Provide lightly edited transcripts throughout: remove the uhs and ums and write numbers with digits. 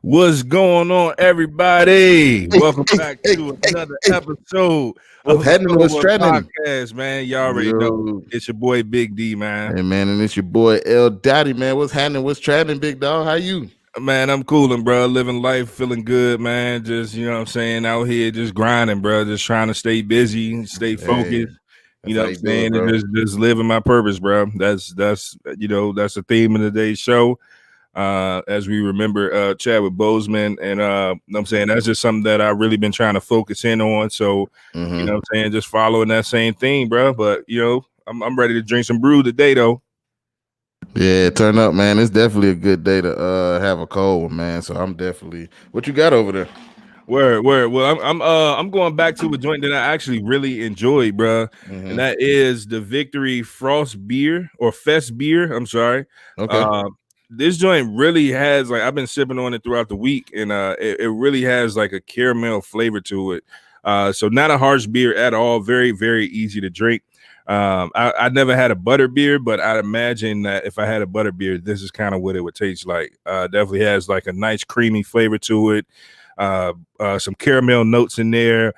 What's going on, everybody? Welcome back to Hey, another episode of what's the happening? What's Soul trending? Podcast, man. Y'all already know Yo, it's your boy Big D, man. hey man, and it's your boy L Daddy, man. What's happening? What's trending, big dog? How you? Man, I'm coolin', bro. Living life, feeling good, man. Just you know what I'm saying, out here just grinding, bro. Just trying to stay busy, stay Hey, focused. You that's know how what I'm you do it, saying, and bro. just living my purpose, bro. That's that's the theme of today's show. As we remember Chadwick Boseman, and know what I'm saying, that's just something that I really been trying to focus in on. So, you know what I'm saying, just following that same thing, bro. But I'm ready to drink some brew today, though. Yeah, turn up, man. It's definitely a good day to have a cold one, man. So I'm definitely. What you got over there? Word. Well, I'm going back to a joint that I actually really enjoyed, bro, and that is the Victory Frost Beer or Fest Beer. I'm sorry. Okay. This joint really has, like, I've been sipping on it throughout the week, and it really has like a caramel flavor to it. So not a harsh beer at all. Very, very easy to drink. I never had a butter beer, but I'd imagine that if I had a butter beer, this is kind of what it would taste like. Definitely has like a nice creamy flavor to it. Some caramel notes in there.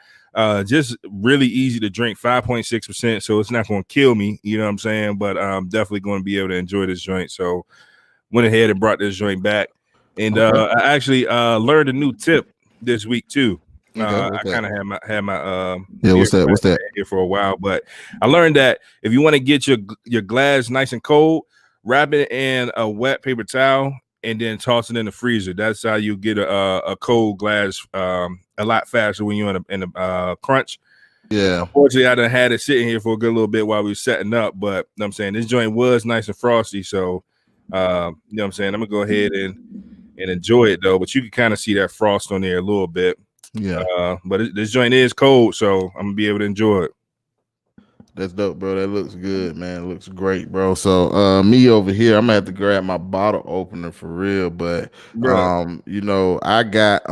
Just really easy to drink, 5.6%. So it's not going to kill me, you know what I'm saying? But I'm definitely going to be able to enjoy this joint. So went ahead and brought this joint back. And I actually learned a new tip this week too. I kind of had my what's that here for a while, but I learned that if you want to get your glass nice and cold, wrap it in a wet paper towel and then toss it in the freezer. That's how you get a cold glass a lot faster when you're in a crunch. Yeah. Unfortunately, I done had it sitting here for a good little bit while we were setting up, but you know what I'm saying, this joint was nice and frosty, so you know what I'm saying, I'm gonna go ahead and enjoy it though. But you can kind of see that frost on there a little bit. Yeah. But this joint is cold, so I'm gonna be able to enjoy it. That's dope, bro. That looks good, man. It looks great, bro. So me over here, I'm gonna have to grab my bottle opener for real. But I got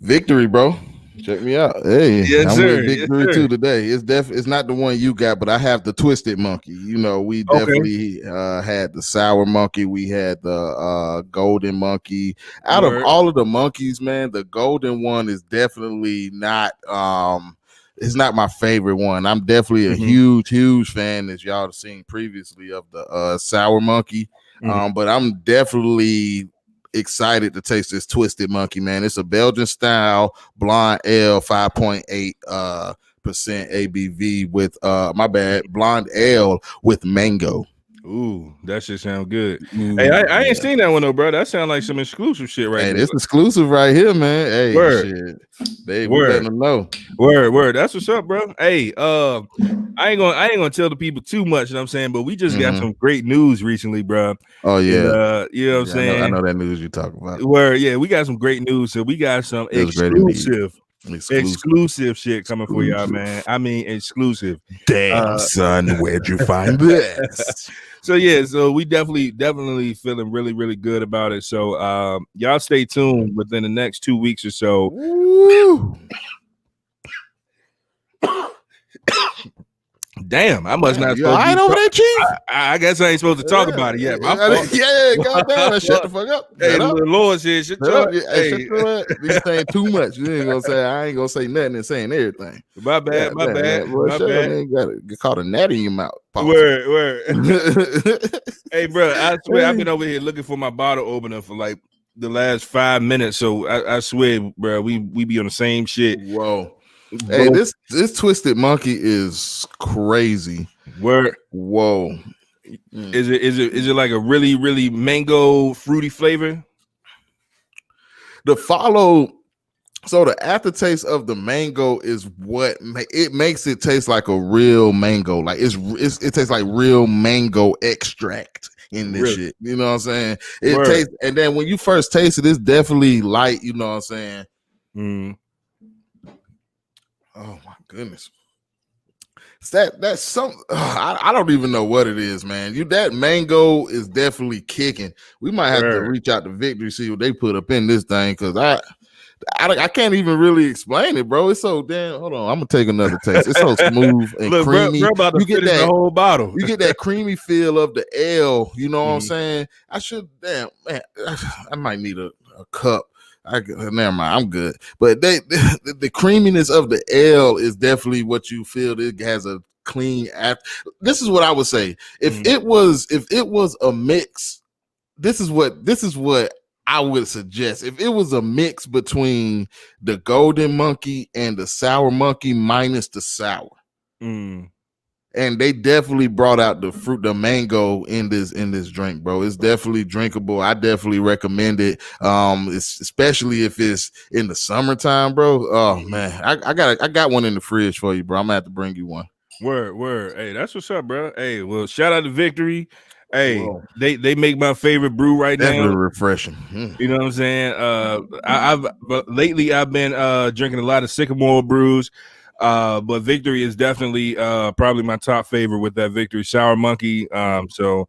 Victory, bro. Check me out. Hey, yes, I'm sir. with Victory too today. It's not the one you got, but I have the Twisted Monkey. You know, we definitely had the Sour Monkey. We had the Golden Monkey. Out of all of the monkeys, man, the Golden one is definitely not it's not my favorite one. I'm definitely a huge fan, as y'all have seen previously, of the Sour Monkey. But I'm definitely excited to taste this Twisted Monkey, man. It's a Belgian style blonde ale, 5.8% ABV with blonde ale with mango. Ooh, that shit sound good. Hey, I ain't seen that one though, bro. That sound like some exclusive shit right there. Hey, it's exclusive right here, man. Hey, word. Shit. We letting them know. Word. That's what's up, bro. Hey, I ain't gonna tell the people too much, you know what I'm saying, but we just got some great news recently, bro. Oh yeah. And, you know what I'm saying? I know that news you're talking about. Word, yeah, we got some great news. So we got some exclusive shit coming for y'all, man. I mean, exclusive. Damn, son, where'd you find this? So yeah, so we definitely feeling really, really good about it. So y'all stay tuned within the next 2 weeks or so. Woo. Damn, I must not. I know that, Chief. I guess I ain't supposed to talk about it yet. Yeah, goddamn, shut the fuck up. Hey, the Lord said, shut up. Hey, shut up. You saying too much. You ain't gonna say. I ain't gonna say nothing and saying everything. My bad. Boy, shut up, man. Got to get caught a gnat in your mouth. Word. Hey, bro, I swear I've been over here looking for my bottle opener for like the last 5 minutes. So I swear, bro, we be on the same shit. Whoa. Hey, this Twisted Monkey is crazy. Word. Whoa. Is it like a really, really mango fruity flavor? So the aftertaste of the mango is what it makes it taste like a real mango. Like it tastes like real mango extract in this shit. You know what I'm saying? It tastes, and then when you first taste it, it's definitely light. You know what I'm saying? Oh my goodness. That's some I don't even know what it is, man. That mango is definitely kicking. We might have to reach out to Victory, see what they put up in this thing, because I can't even really explain it, bro. It's so damn. Hold on, I'm gonna take another taste. It's so smooth and Look, creamy. Bro about to finish the whole bottle. You get that creamy feel of the ale. You know what I'm saying? I should. Damn, man. I might need a cup. Never mind. I'm good. But the creaminess of the ale is definitely what you feel. It has a clean. This is what I would say. If it was a mix, this is what I would suggest. If it was a mix between the golden monkey and the sour monkey minus the sour. And they definitely brought out the fruit, the mango in this drink, bro. It's definitely drinkable. I definitely recommend it. Especially if it's in the summertime, bro. Oh man, I got one in the fridge for you, bro. I'm gonna have to bring you one. Word. Hey, that's what's up, bro. Hey, well, shout out to Victory. Hey, whoa. They make my favorite brew right definitely now. Refreshing. You know what I'm saying? But lately I've been drinking a lot of Sycamore brews. But Victory is definitely probably my top favorite with that Victory Sour Monkey. So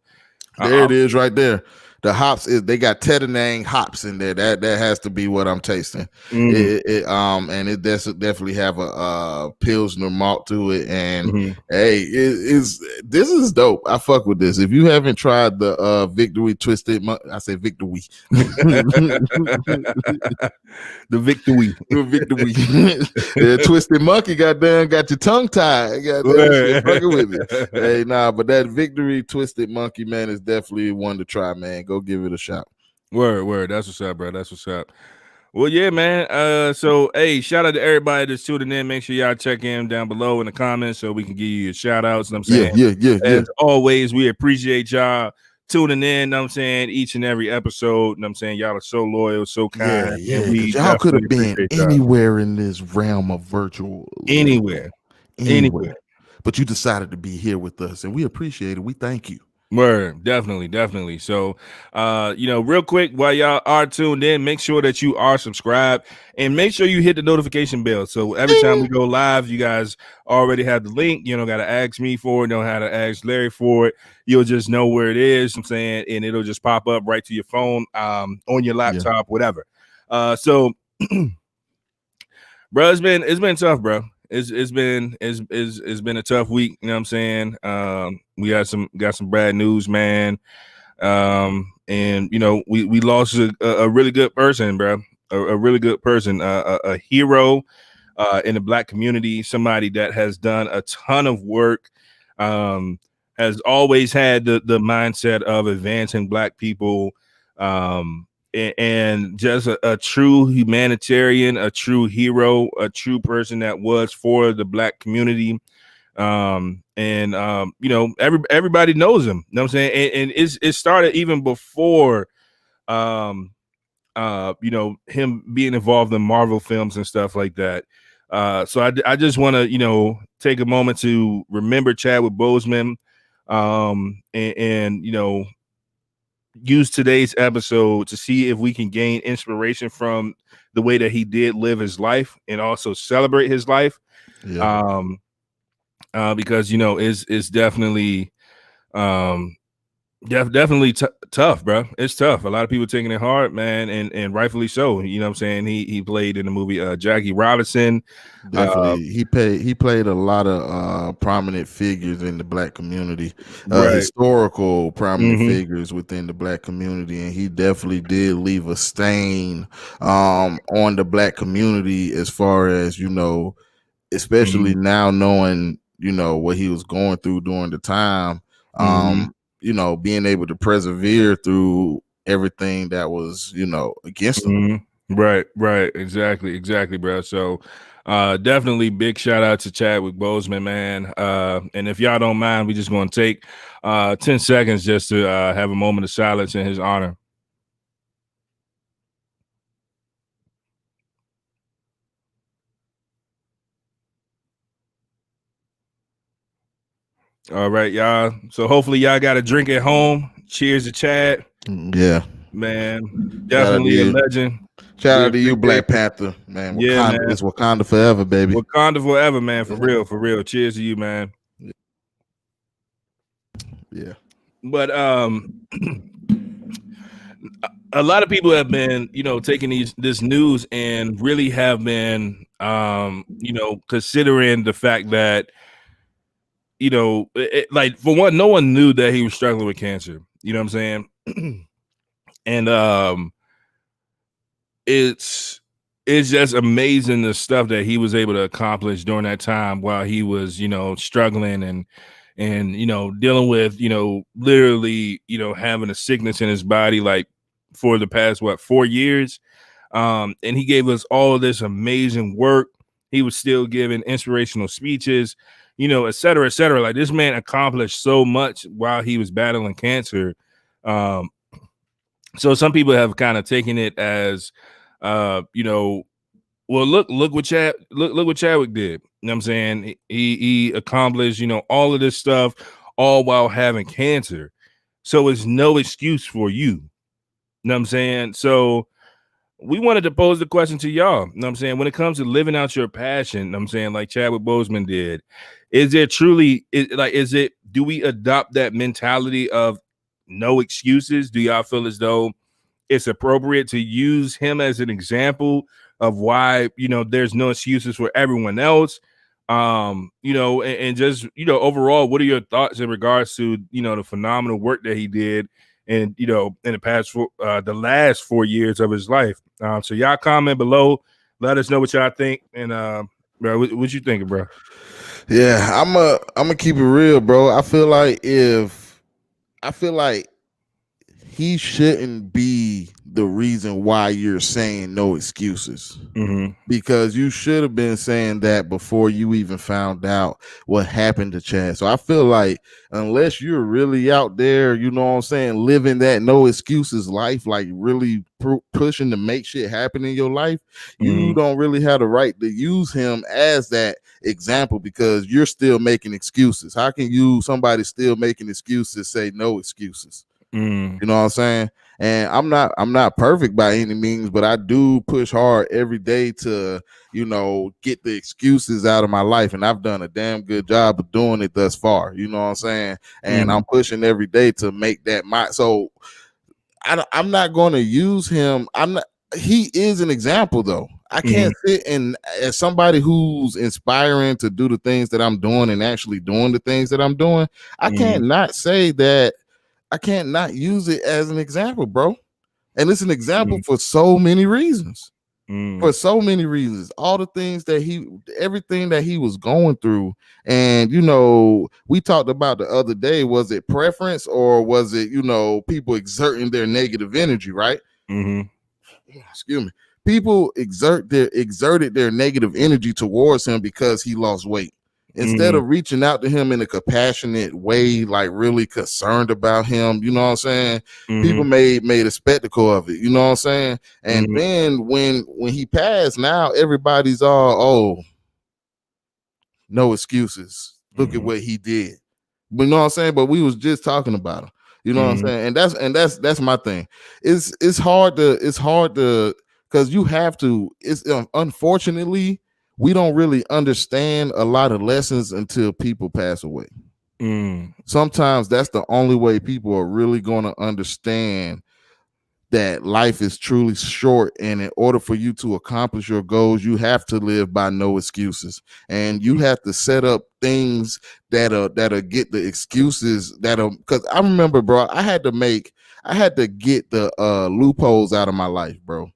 there it is right there. The hops they got Tetanang hops in there. That has to be what I'm tasting. And it definitely have a Pilsner malt to it. And hey, this is dope. I fuck with this. If you haven't tried the Victory Twisted, I say Victory. The Victory. The Twisted Monkey got your tongue tied. Goddamn, fucking with me. Hey, nah, but that Victory Twisted Monkey, man, is definitely one to try, man. Go give it a shot. Word. That's what's up, bro. That's what's up. Well, yeah, man. So, hey, shout out to everybody that's tuning in. Make sure y'all check in down below in the comments so we can give you your shout outs. You know what I'm saying? Yeah. As always, we appreciate y'all tuning in. You know what I'm saying? Each and every episode. You know what I'm saying? Y'all are so loyal, so kind. Yeah. Y'all could have been anywhere in this realm of virtual. Anywhere. But you decided to be here with us, and we appreciate it. We thank you. Word, definitely. So, real quick, while y'all are tuned in, make sure that you are subscribed and make sure you hit the notification bell. So every time we go live, you guys already have the link. You don't got to ask me for it. Don't have to ask Larry for it. You'll just know where it is. I'm saying, and it'll just pop up right to your phone, on your laptop, whatever. So, bro, it's been tough, bro. It's been a tough week. You know what I'm saying? We got some bad news, man. And we lost a really good person, bro. A really good person, a hero in the Black community, somebody that has done a ton of work, has always had the mindset of advancing Black people, and just a true humanitarian, a true hero, a true person that was for the Black community. Everybody knows him. You know what I'm saying? And it started even before him being involved in Marvel films and stuff like that. So I just want to, take a moment to remember Chadwick Boseman, and use today's episode to see if we can gain inspiration from the way that he did live his life and also celebrate his life. Because it's definitely definitely tough, bro. It's tough. A lot of people taking it hard, man, and rightfully so. You know what I'm saying? He played in the movie Jackie Robinson. Definitely, he played a lot of prominent figures in the Black community, historical prominent figures within the Black community, and he definitely did leave a stain on the Black community as far as especially now knowing what he was going through during the time. Being able to persevere through everything that was, against him. Right. Exactly, bro. So definitely big shout out to Chadwick Boseman, man. And if y'all don't mind, we just going to take 10 seconds just to have a moment of silence in his honor. All right, y'all. So hopefully y'all got a drink at home. Cheers to Chad. Yeah, man. Definitely a legend. Shout out to you, Black Panther, man. Yeah, Wakanda, man. It's Wakanda forever, baby. Wakanda forever, man. For real. Cheers to you, man. Yeah. But a lot of people have been, taking this news and really have been, considering the fact that, like for one, no one knew that he was struggling with cancer. You know what I'm saying? And it's just amazing the stuff that he was able to accomplish during that time while he was, struggling and dealing with, literally, having a sickness in his body like for the past 4 years. And he gave us all of this amazing work. He was still giving inspirational speeches, et cetera, et cetera. Like this man accomplished so much while he was battling cancer. Um, so some people have kind of taken it as, well, look what look what Chadwick did. You know what I'm saying? He accomplished, all of this stuff, all while having cancer. So it's no excuse for you. You know what I'm saying? So we wanted to pose the question to y'all. You know what I'm saying? When it comes to living out your passion, you know what I'm saying, like Chadwick Boseman did, is there truly do we adopt that mentality of no excuses? Do y'all feel as though it's appropriate to use him as an example of why, there's no excuses for everyone else? And just, overall, what are your thoughts in regards to, the phenomenal work that he did and, in the last 4 years of his life? So y'all comment below, let us know what y'all think. And, bro, what you thinking, bro? Yeah, I'm gonna keep it real, bro. I feel like he shouldn't be the reason why you're saying no excuses, because you should have been saying that before you even found out what happened to Chad. So I feel like unless you're really out there, you know what I'm saying, living that no excuses life, like really pushing to make shit happen in your life, you don't really have the right to use him as that example, because you're still making excuses. How can somebody still making excuses say no excuses? You know what I'm saying? And I'm not perfect by any means, but I do push hard every day to, get the excuses out of my life. And I've done a damn good job of doing it thus far. You know what I'm saying? And I'm pushing every day to make that so I'm not going to use him. He is an example though. I can't sit and as somebody who's inspiring to do the things that I'm doing and actually doing the things that I'm doing, I can't not say that. I can't not use it as an example, bro. And it's an example for so many reasons. For so many reasons. All the things everything that he was going through. And, we talked about the other day, was it preference or was it, people exerting their negative energy, right? Excuse me. People exerted their negative energy towards him because he lost weight. Instead of reaching out to him in a compassionate way, like really concerned about him, you know what I'm saying? People made a spectacle of it, you know what I'm saying? And then when he passed, now everybody's all, no excuses. Look at what he did. You know what I'm saying? But we was just talking about him. You know what I'm saying? And that's my thing. It's hard to because you have to. It's unfortunately, we don't really understand a lot of lessons until people pass away. Sometimes that's the only way people are really going to understand that life is truly short, and in order for you to accomplish your goals, you have to live by no excuses, and you have to set up things that'll get the excuses because I remember, bro, I had to get the loopholes out of my life, bro.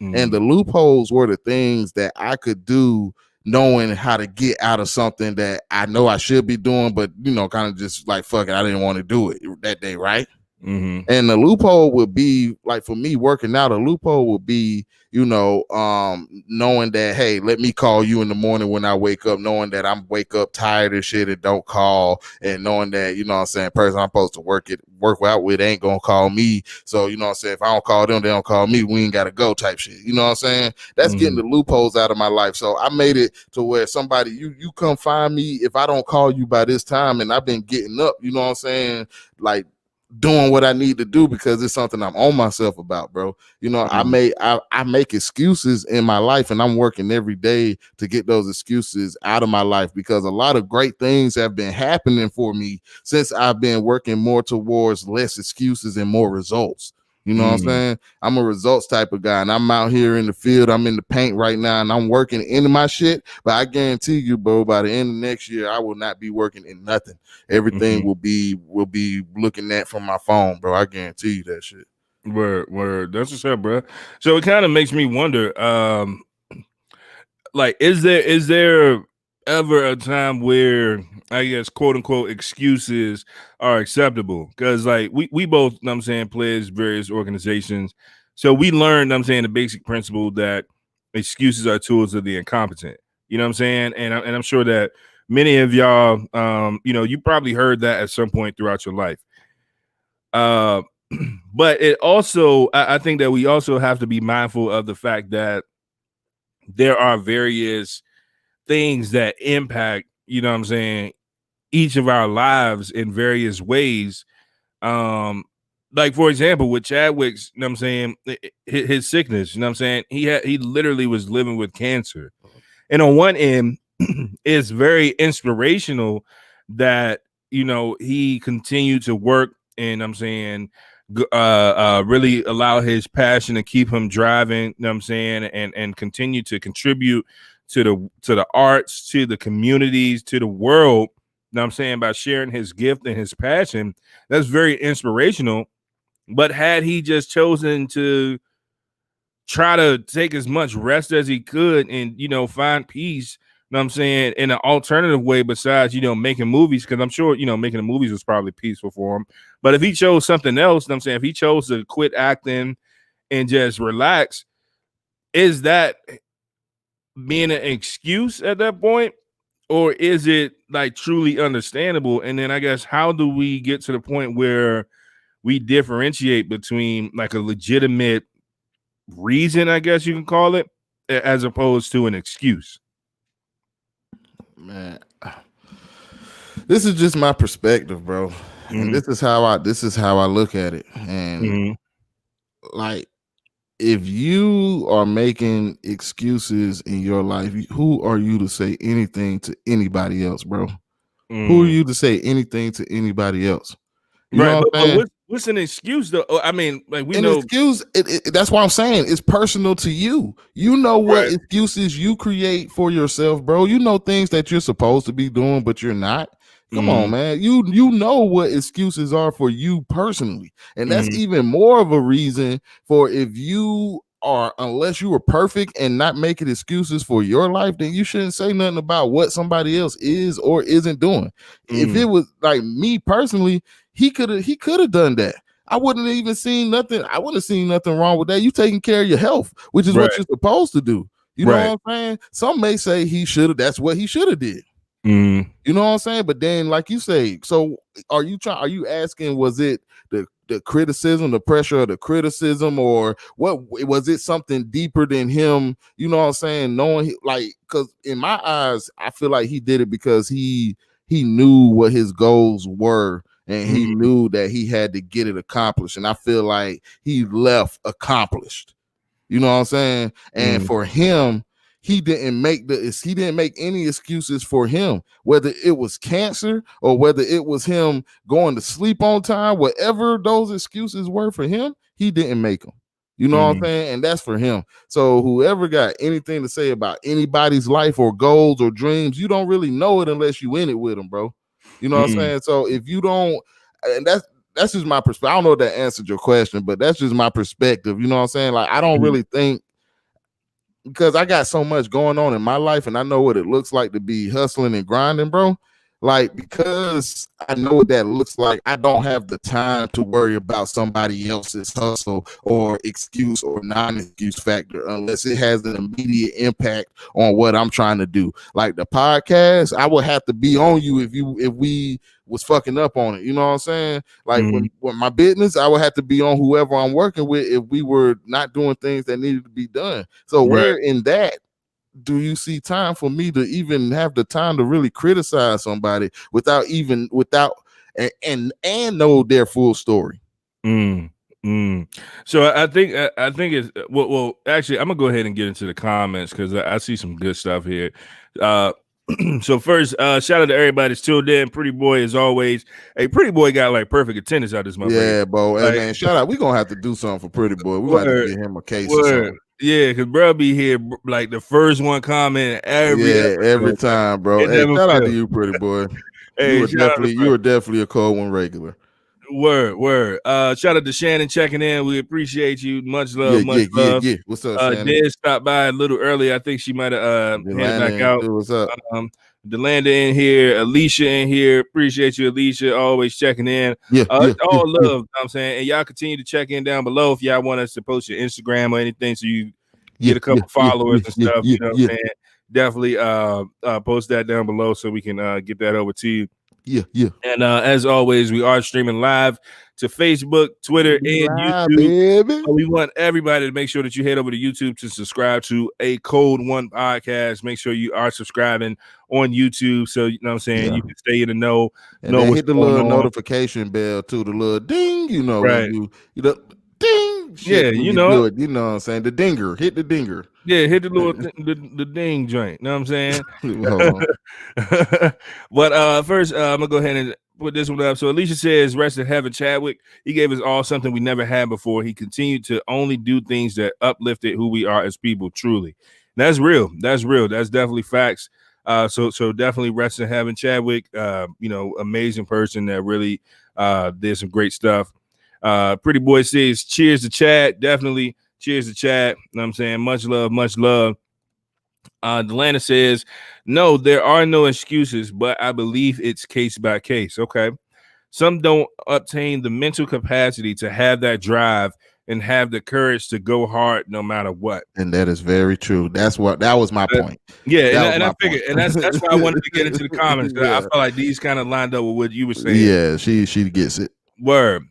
And the loopholes were the things that I could do knowing how to get out of something that I know I should be doing, but kind of just like, fuck it, I didn't want to do it that day, right? And the loophole would be like, for me working out, a loophole would be, knowing that, hey, let me call you in the morning when I wake up, knowing that I'm wake up tired of shit and don't call, and knowing that, what I'm saying, person I'm supposed to work out with ain't gonna call me. So, what I'm saying, if I don't call them, they don't call me. We ain't gotta go type shit. You know what I'm saying? That's getting the loopholes out of my life. So I made it to where somebody, you come find me if I don't call you by this time, and I've been getting up, you know what I'm saying? Like, doing what I need to do because it's something I'm on myself about, bro. I make excuses in my life, and I'm working every day to get those excuses out of my life, because a lot of great things have been happening for me since I've been working more towards less excuses and more results. You know what I'm saying? I'm a results type of guy, and I'm out here in the field. I'm in the paint right now, and I'm working into my shit. But I guarantee you, bro, by the end of next year, I will not be working in nothing. Everything will be looking at from my phone, bro. I guarantee you that shit. Word. That's what's up, bro. So it kind of makes me wonder, like, is there ever a time where, I guess, quote unquote, excuses are acceptable? Because like we both, you know what I'm saying, players, various organizations. So we learned, you know what I'm saying, the basic principle that excuses are tools of the incompetent. You know what I'm saying? And I'm sure that many of y'all, you probably heard that at some point throughout your life. But it also, I think that we also have to be mindful of the fact that there are various things that impact, you know what I'm saying, each of our lives in various ways. Like for example, with Chadwick's, you know what I'm saying, his sickness, you know what I'm saying, he literally was living with cancer. And on one end, it's very inspirational that, he continued to work, and I'm saying really allow his passion to keep him driving, you know what I'm saying, and continue to contribute to the arts, to the communities, to the world, you know what I'm saying, by sharing his gift and his passion. That's very inspirational. But had he just chosen to try to take as much rest as he could and, find peace, you know what I'm saying, in an alternative way besides, making movies, because I'm sure, making the movies was probably peaceful for him. But if he chose something else, you know what I'm saying, if he chose to quit acting and just relax, is that being an excuse at that point? Or is it like truly understandable? And then I guess, how do we get to the point where we differentiate between like a legitimate reason, I guess you can call it, as opposed to an excuse? Man, this is just my perspective, bro. And this is how I look at it. And like, if you are making excuses in your life, who are you to say anything to anybody else, bro? Who are you to say anything to anybody else? You know Right, what I'm saying? but what's an excuse though? I mean, like, we An know, excuse, that's why I'm saying it's personal to you. You know what right. excuses you create for yourself, bro. You know things that you're supposed to be doing, but you're not. Come on, man. You know what excuses are for you personally. And that's even more of a reason for, if you are, unless you were perfect and not making excuses for your life, then you shouldn't say nothing about what somebody else is or isn't doing. If it was like me personally, he could have done that. I wouldn't have even seen nothing. I wouldn't have seen nothing wrong with that. You taking care of your health, which is what you're supposed to do. You know what I'm saying? Some may say he should have. That's what he should have did. You know what I'm saying? But then, like you say, so are you asking, was it the criticism, the pressure of the criticism, or what? Was it something deeper than him? You know what I'm saying? Knowing, like, because in my eyes, I feel like he did it because he knew what his goals were, and he knew that he had to get it accomplished. And I feel like he left accomplished. You know what I'm saying? And for him, he didn't make any excuses for him, whether it was cancer or whether it was him going to sleep on time, whatever those excuses were for him, he didn't make them. You know what I'm saying? And that's for him. So whoever got anything to say about anybody's life or goals or dreams, you don't really know it unless you in it with them, bro. You know what I'm saying? So if you don't, and that's just my perspective. I don't know if that answered your question, but that's just my perspective. You know what I'm saying? Like, I don't really think, because I got so much going on in my life and I know what it looks like to be hustling and grinding, bro. Like, because I know what that looks like, I don't have the time to worry about somebody else's hustle or excuse or non-excuse factor unless it has an immediate impact on what I'm trying to do. Like the podcast, I would have to be on you if we was fucking up on it. You know what I'm saying? Like when my business, I would have to be on whoever I'm working with if we were not doing things that needed to be done. So where in that do you see time for me to even have the time to really criticize somebody without and know their full story? So I think it's well, actually, I'm gonna go ahead and get into the comments because I see some good stuff here. So first, shout out to everybody that's tuned in. Pretty boy, as always. Hey, Pretty boy got like perfect attendance out this motherfucker. Yeah, bro. Hey, like, man, shout out. We're gonna have to do something for Pretty Boy. We're gonna have to get him a case or word. something. Yeah, because bro be here like the first one comment every episode, every time, bro. It Hey, never shout out to fails. you, Pretty boy. Hey, You are definitely a cold one regular. Word. Shout out to Shannon checking in. We appreciate you. Much love, love. Yeah. What's up, Shannon? Did stop by a little early. I think she might have headed back out. What's up? Delanda in here, Alicia in here. Appreciate you, Alicia. Always checking in. All love. You know what I'm saying, and y'all continue to check in down below if y'all want us to post your Instagram or anything, so you get a couple followers and stuff. You know what I'm saying? Definitely post that down below so we can get that over to you. Yeah. And as always, we are streaming live to Facebook, Twitter, and YouTube. Baby. So we want everybody to make sure that you head over to YouTube to subscribe to a Code One podcast. Make sure you are subscribing on YouTube, so you know what I'm saying, you can stay in the know. And then hit the little notification bell too, the little ding, you know, right. when you know, ding. Shit, you know it. You know what I'm saying? The dinger. Hit the dinger. Yeah, hit the little the ding joint. You know what I'm saying? But first, I'm gonna go ahead and put this one up. So Alicia says, "Rest in heaven, Chadwick. He gave us all something we never had before. He continued to only do things that uplifted who we are as people. Truly, that's real. That's real. That's definitely facts. So definitely rest in heaven, Chadwick. You know, amazing person that really did some great stuff. Pretty boy says, cheers to Chad. Definitely." Cheers to Chad. You know what I'm saying? Much love, much love. Delana says, no, there are no excuses, but I believe it's case by case. Okay. Some don't obtain the mental capacity to have that drive and have the courage to go hard no matter what. And that is very true. That was my point. Yeah, and I figured, and that's why I wanted to get into the comments. I felt like these kind of lined up with what you were saying. Yeah, she gets it. Word.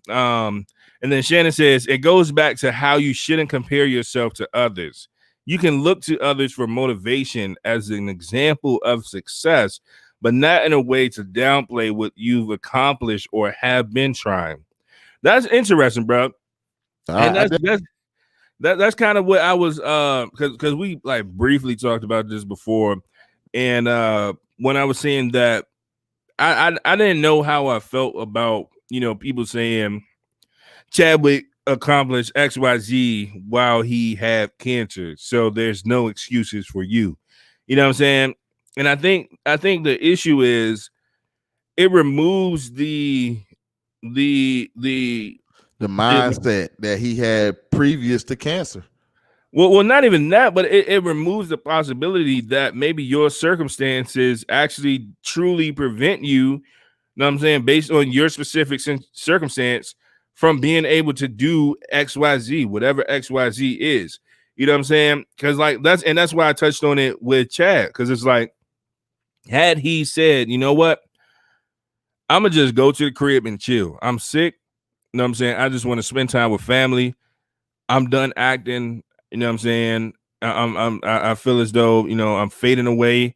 And then Shannon says, it goes back to how you shouldn't compare yourself to others. You can look to others for motivation as an example of success, but not in a way to downplay what you've accomplished or have been trying. That's interesting, bro. And that's kind of what I was because we like briefly talked about this before. And when I was saying that I didn't know how I felt about, you know, people saying Chadwick accomplished XYZ while he had cancer, so there's no excuses for you. You know what I'm saying? And I think the issue is it removes the mindset that he had previous to cancer. Well, not even that, but it removes the possibility that maybe your circumstances actually truly prevent you, you know what I'm saying, based on your specific circumstance, from being able to do XYZ, whatever XYZ is. You know what I'm saying? Because like that's why I touched on it with Chad, because it's like, had he said, you know what, I'm gonna just go to the crib and chill. I'm sick. You know what I'm saying? I just want to spend time with family. I'm done acting. You know what I'm saying? I feel as though, you know, I'm fading away.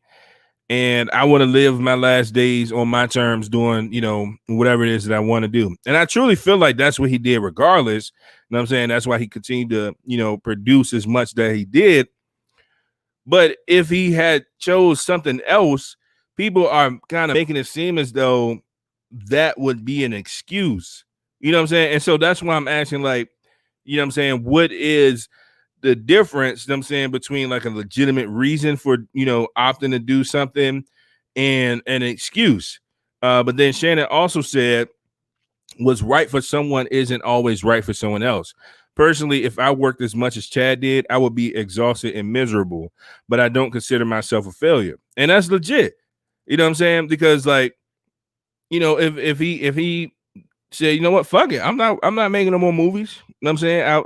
And I want to live my last days on my terms doing, you know, whatever it is that I want to do. And I truly feel like that's what he did regardless. You know what I'm saying? That's why he continued to, you know, produce as much that he did. But if he had chose something else, people are kind of making it seem as though that would be an excuse. You know what I'm saying? And so that's why I'm asking, like, you know what I'm saying, what is the difference, you know what I'm saying, between like a legitimate reason for, you know, opting to do something and an excuse. But then Shannon also said, what's right for someone isn't always right for someone else. Personally, if I worked as much as Chad did, I would be exhausted and miserable, but I don't consider myself a failure. And that's legit. You know what I'm saying? Because like, you know, if he said, you know what, fuck it, I'm not making no more movies. You know what I'm saying?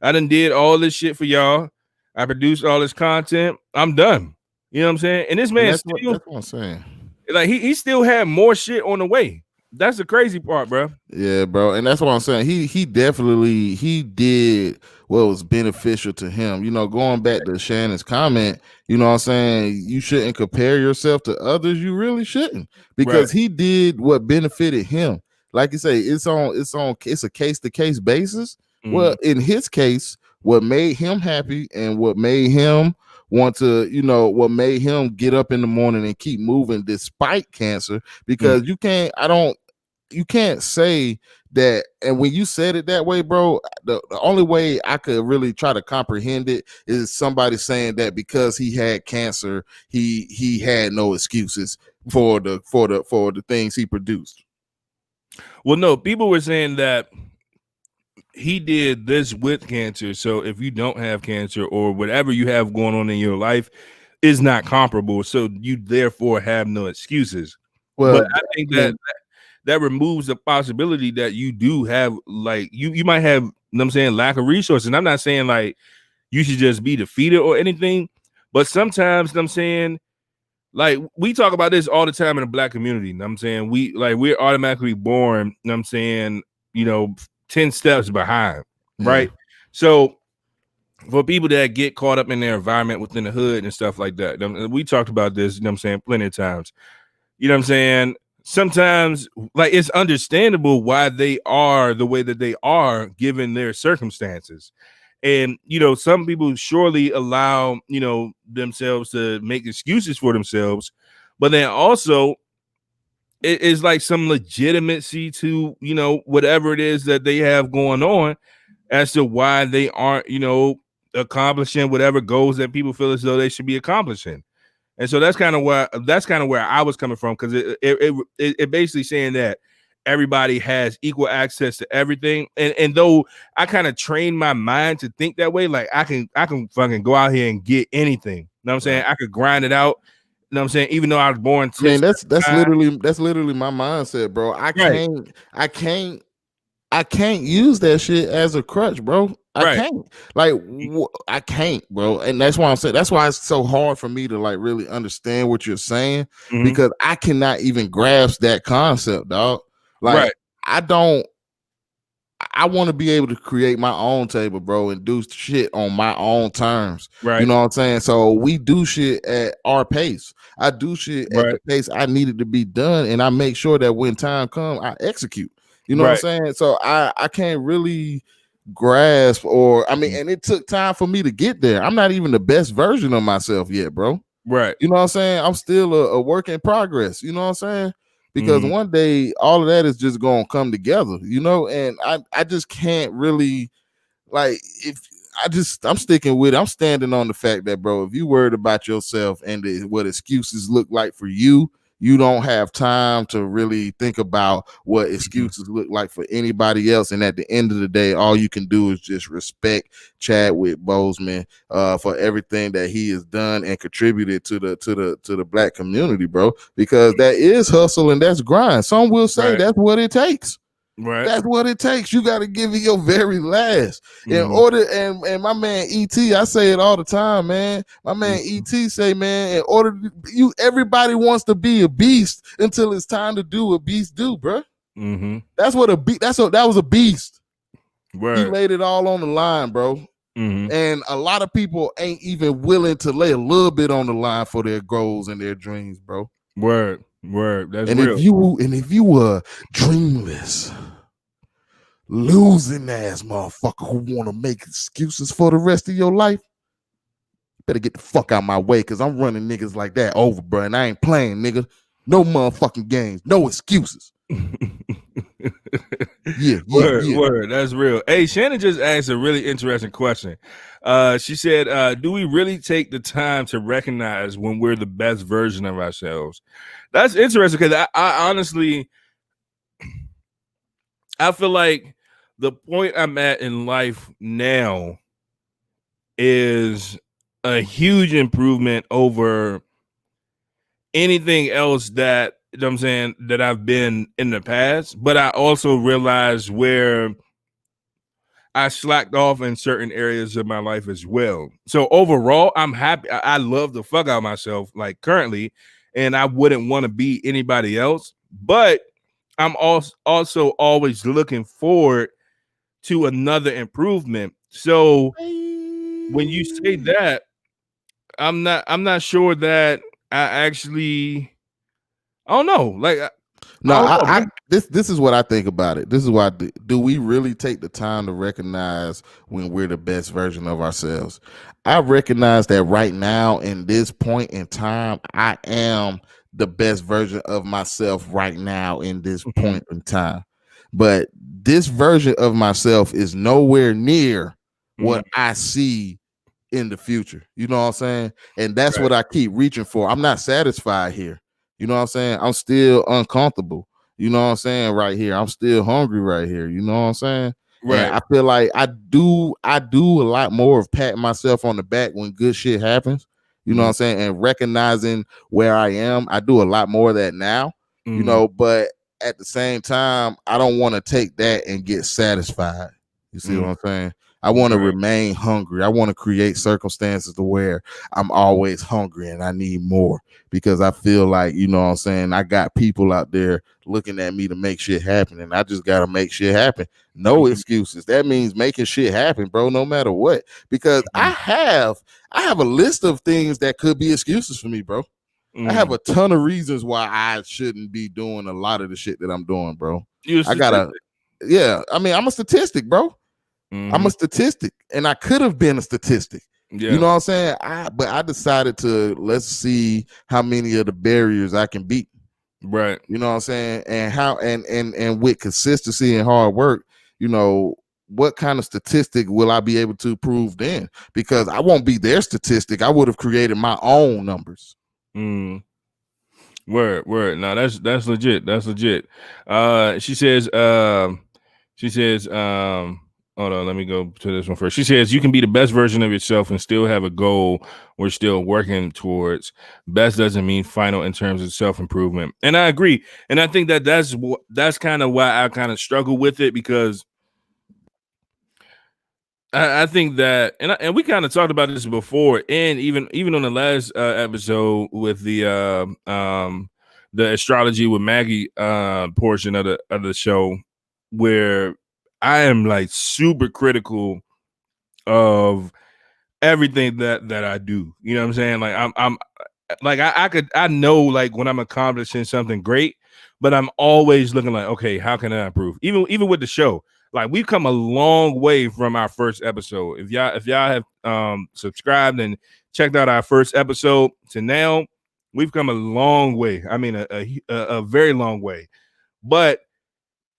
I done did all this shit for y'all. I produced all this content. I'm done. You know what I'm saying? And this man that's what I'm saying. Like he still had more shit on the way. That's the crazy part, bro. Yeah, bro. And that's what I'm saying. He definitely did what was beneficial to him. You know, going back to Shannon's comment, you know what I'm saying? You shouldn't compare yourself to others. You really shouldn't, because he did what benefited him. Like you say, it's a case-to-case basis. Mm-hmm. Well, in his case, what made him happy and what made him want to, what made him get up in the morning and keep moving despite cancer. Because you can't say that. And when you said it that way, bro, the only way I could really try to comprehend it is somebody saying that because he had cancer, he had no excuses for the things he produced. Well, no, people were saying that he did this with cancer. So if you don't have cancer or whatever you have going on in your life is not comparable, so you therefore have no excuses. But Well, I think that removes the possibility that you do have, like, you might have, you know what I'm saying, lack of resources. And I'm not saying like you should just be defeated or anything, but sometimes, you know what I'm saying, like we talk about this all the time in the Black community. You know what I'm saying, we're automatically born, you know what I'm saying, 10 steps behind, right? yeah. So for people that get caught up in their environment within the hood and stuff like that, we talked about this, you know what I'm saying, plenty of times. You know what I'm saying? Sometimes, like, it's understandable why they are the way that they are given their circumstances. And, some people surely allow, themselves to make excuses for themselves, but then also it is like some legitimacy to, whatever it is that they have going on as to why they aren't, accomplishing whatever goals that people feel as though they should be accomplishing. And so that's kind of where I was coming from, because it basically saying that everybody has equal access to everything. And though I kind of trained my mind to think that way, like I can fucking go out here and get anything. You know what I'm saying? Right. I could grind it out. You know what I'm saying? Even though I was born I mean, 10 that's literally my mindset, bro. right, I can't use that shit as a crutch, bro. I right. can't. Like, I can't, bro. And that's why I'm saying, that's why it's so hard for me to like really understand what you're saying, Mm-hmm. because I cannot even grasp that concept, dog. Like, Right. I don't. I want to be able to create my own table, bro, and do shit on my own terms. You Right. know what I'm saying? So we do shit at our pace. I do shit at the Right. pace I needed to be done, and I make sure that when time comes, I execute. You know what I'm Right. saying? So I can't really grasp, or I mean, and it took time for me to get there. I'm not even the best version of myself yet, bro. Right. You know what I'm saying? I'm still a work in progress. You know what I'm saying? Because Mm-hmm. one day all of that is just gonna come together, and I just can't really, like, if I'm sticking with it. I'm standing on the fact that, bro, if you worried about yourself and what excuses look like for you, you don't have time to really think about what excuses look like for anybody else. And at the end of the day, all you can do is just respect Chadwick Boseman for everything that he has done and contributed to the Black community, bro. Because that is hustle and that's grind. Some will say Right. that's what it takes. Right. That's what it takes. You got to give it your very last in Mm-hmm. order. And my man ET, I say it all the time, man. My man ET say, man, in order everybody wants to be a beast until it's time to do what beast do, bro. Mm-hmm. That's what a beast. That was a beast. He Word. laid it all on the line, bro. Mm-hmm. And a lot of people ain't even willing to lay a little bit on the line for their goals and their dreams, bro. Word. That's And real. if you were dreamless, losing ass motherfucker who want to make excuses for the rest of your life, better get the fuck out my way, because I'm running niggas like that over, bro. And I ain't playing, nigga. No motherfucking games. No excuses. Yeah. Word. That's real. Hey, Shannon just asked a really interesting question. She said, do we really take the time to recognize when we're the best version of ourselves? That's interesting, because I honestly, I feel like the point I'm at in life now is a huge improvement over anything else that, you know what I'm saying, that I've been in the past. But I also realized where I slacked off in certain areas of my life as well. So overall, I'm happy. I love the fuck out of myself, like, currently, and I wouldn't want to be anybody else. But I'm also always looking forward to another improvement. So when you say that, I'm not sure that I actually, I don't know. Like, No, I this is what I think about it. This is why do we really take the time to recognize when we're the best version of ourselves? I recognize that right now in this point in time, I am the best version of myself right now in this point in time. But this version of myself is nowhere near what I see in the future. You know what I'm saying? And that's what I keep reaching for. I'm not satisfied here. You know what I'm saying? I'm still uncomfortable. You know what I'm saying? Right here. I'm still hungry right here. You know what I'm saying? Right. And I feel like I do a lot more of patting myself on the back when good shit happens. You know what I'm saying? And recognizing where I am. I do a lot more of that now. You know, but at the same time, I don't want to take that and get satisfied. You see what I'm saying? I want to remain hungry. I want to create circumstances to where I'm always hungry and I need more, because I feel like, you know what I'm saying, I got people out there looking at me to make shit happen, and I just got to make shit happen. No excuses. That means making shit happen, bro, no matter what. Because I have a list of things that could be excuses for me, bro. I have a ton of reasons why I shouldn't be doing a lot of the shit that I'm doing, bro. I mean, I'm a statistic, bro. I'm a statistic, and I could have been a statistic. You know what I'm saying? But I decided to let's see how many of the barriers I can beat. Right. You know what I'm saying? And how and with consistency and hard work, you know, what kind of statistic will I be able to prove then? Because I won't be their statistic. I would have created my own numbers. Word. No, that's legit. That's legit. She says, hold on, let me go to this one first. She says, you can be the best version of yourself and still have a goal we're still working towards. Best doesn't mean final in terms of self-improvement. And I agree. And I think that's kind of why I kind of struggle with it, because I think that, and we kind of talked about this before, and even on the last episode with the astrology with Maggie portion of the show, where I am like super critical of everything that I do. You know what I'm saying? Like I'm like I know like when I'm accomplishing something great, but I'm always looking like, okay, how can I improve? Even with the show, like we've come a long way from our first episode. If y'all have subscribed and checked out our first episode to now, we've come a long way. I mean, a very long way. But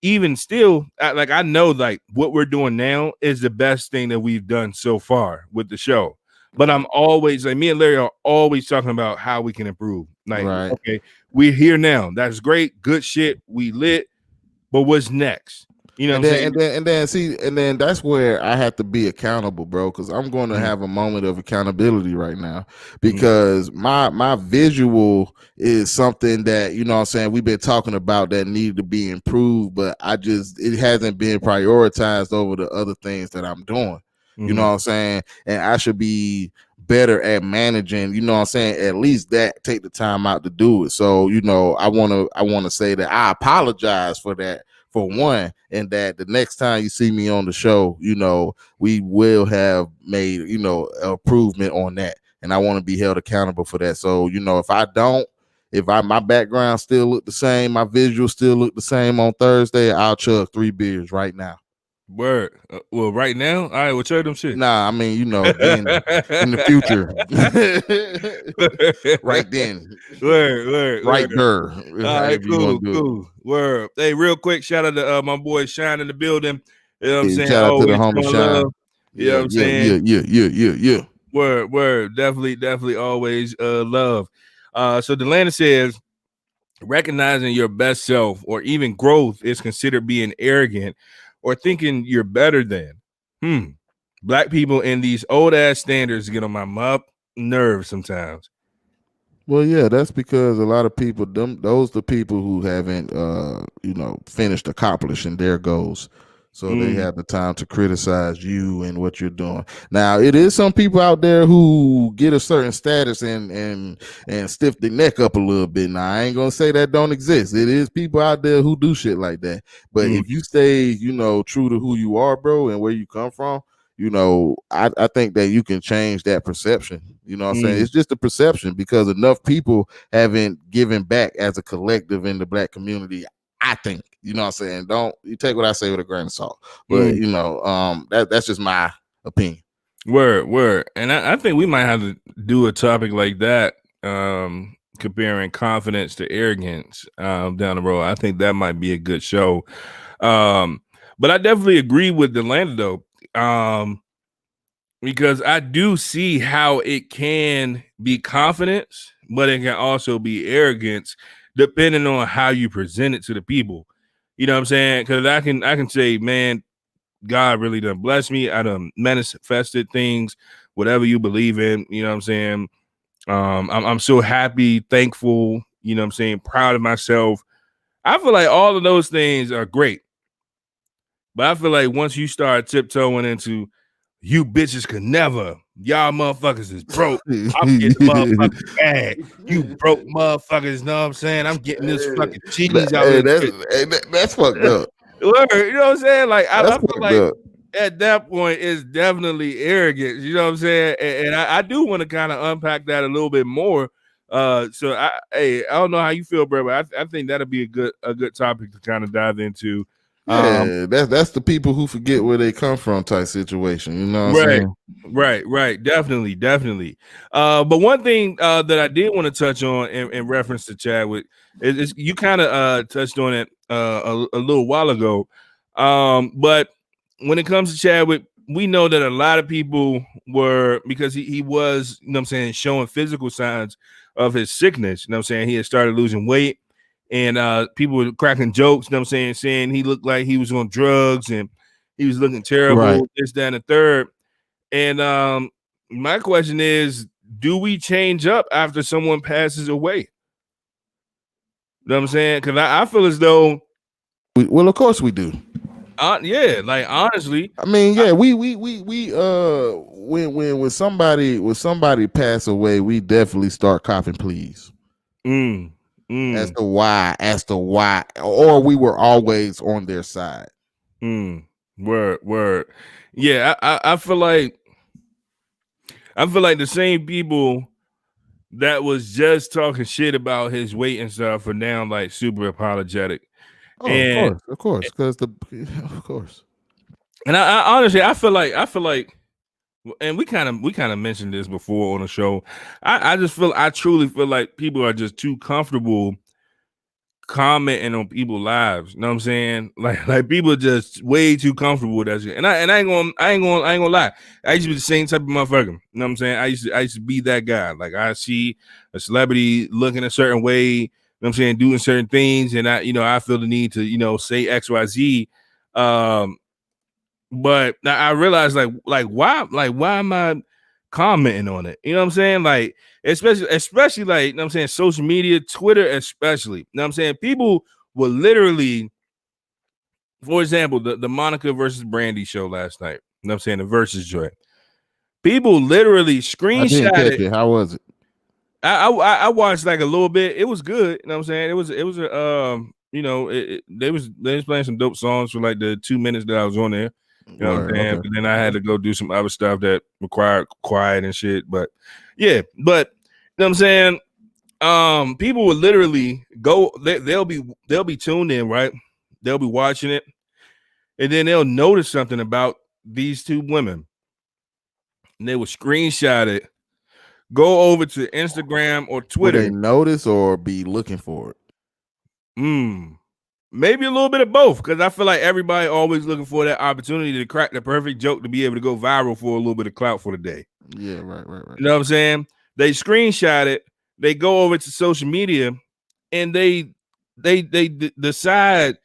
even still, I know like what we're doing now is the best thing that we've done so far with the show. But I'm always like, me and Larry are always talking about how we can improve. Like, okay, we're here now. That's great, good shit. We lit, but what's next? You know, and then that's where I have to be accountable, bro, because I'm going to have a moment of accountability right now, because my visual is something that, you know what I'm saying, we've been talking about that needed to be improved, but it hasn't been prioritized over the other things that I'm doing. You know what I'm saying? And I should be better at managing, you know what I'm saying, at least that, take the time out to do it. So, you know, I want to say that I apologize for that, for one, and that the next time you see me on the show, you know, we will have made, you know, improvement on that, and I want to be held accountable for that. So, you know, if my background still look the same, my visual still look the same on Thursday, I'll chug 3 beers right now. Word. Well, right now, all right, we'll chug them shit. Nah, I mean, you know, then in the future, right then, word. there. All right, cool. Word. Hey, real quick, shout out to my boy Shine in the building. You know what I'm saying? Shout out to the homie Shine. You know what I'm saying? Yeah. Word. Definitely always love. So Delana says, recognizing your best self or even growth is considered being arrogant or thinking you're better than. Black people in these old ass standards get on my nerves sometimes. Well, yeah, that's because a lot of people, those the people who haven't, you know, finished accomplishing their goals. So they have the time to criticize you and what you're doing. Now, it is some people out there who get a certain status and stiff their neck up a little bit. Now, I ain't gonna say that don't exist. It is people out there who do shit like that. But if you stay, you know, true to who you are, bro, and where you come from, I think that you can change that perception. You know what I'm saying? It's just a perception because enough people haven't given back as a collective in the Black community. I think, you know what I'm saying? Don't you take what I say with a grain of salt. But that's just my opinion. Word. And I think we might have to do a topic like that, comparing confidence to arrogance down the road. I think that might be a good show. But I definitely agree with Delanda though. Because I do see how it can be confidence, but it can also be arrogance, depending on how you present it to the people. You know what I'm saying? Because I can say, man, God really done blessed me. I done manifested things, whatever you believe in. You know what I'm saying? I'm so happy, thankful. You know what I'm saying? Proud of myself. I feel like all of those things are great, but I feel like once you start tiptoeing into you bitches could never. Y'all motherfuckers is broke. I'm getting the motherfucking bag. You broke motherfuckers, know what I'm saying? I'm getting this fucking cheese out of that's fucked up. You know what I'm saying? Like, I feel like up. at that point, it's definitely arrogance. You know what I'm saying? And I do want to kind of unpack that a little bit more. So I don't know how you feel, bro, but I think that'll be a good topic to kind of dive into. Yeah, that's the people who forget where they come from type situation. You know what I'm saying? Right. Definitely. But one thing that I did want to touch on in reference to Chadwick is you kind of touched on it a little while ago. But when it comes to Chadwick, we know that a lot of people were, because he was, you know what I'm saying, showing physical signs of his sickness. You know what I'm saying? He had started losing weight. And people were cracking jokes, you know what I'm saying he looked like he was on drugs and he was looking terrible, this, that, and the third. And my question is, do we change up after someone passes away? You know what I'm saying? Because I feel as though, well, of course we do. Yeah, like honestly, I mean, yeah, we when somebody pass away, we definitely start coughing, please. As to why, or we were always on their side. Word. Yeah, I feel like the same people that was just talking shit about his weight and stuff are now like super apologetic. Oh, of course, because of course. And I honestly, I feel like, and we kind of mentioned this before on the show. I truly feel like people are just too comfortable commenting on people's lives. You know what I'm saying? Like people are just way too comfortable with that shit. And I ain't gonna lie. I used to be the same type of motherfucker. You know what I'm saying? I used to be that guy. Like I see a celebrity looking a certain way, you know what I'm saying, doing certain things, and I feel the need to, say XYZ. But I realized like why am I commenting on it? You know what I'm saying? Like especially like, you know what I'm saying, social media, Twitter especially. You know what I'm saying? People will literally, for example, the Monica versus Brandy show last night. You know what I'm saying? The versus joint. People literally screenshot I didn't catch it. How was it? I watched like a little bit. It was good. You know what I'm saying? It was a they was playing some dope songs for like the 2 minutes that I was on there. You know what I'm saying? Okay. But then I had to go do some other stuff that required quiet and shit. But yeah, but you know what I'm saying? People will literally go, they'll be tuned in, right? They'll be watching it, and then they'll notice something about these two women. And they will screenshot it, go over to Instagram or Twitter. Will they notice or be looking for it? Maybe a little bit of both, because I feel like everybody always looking for that opportunity to crack the perfect joke to be able to go viral for a little bit of clout for the day. Yeah, right. You know what I'm saying? They screenshot it, they go over to social media, and they decide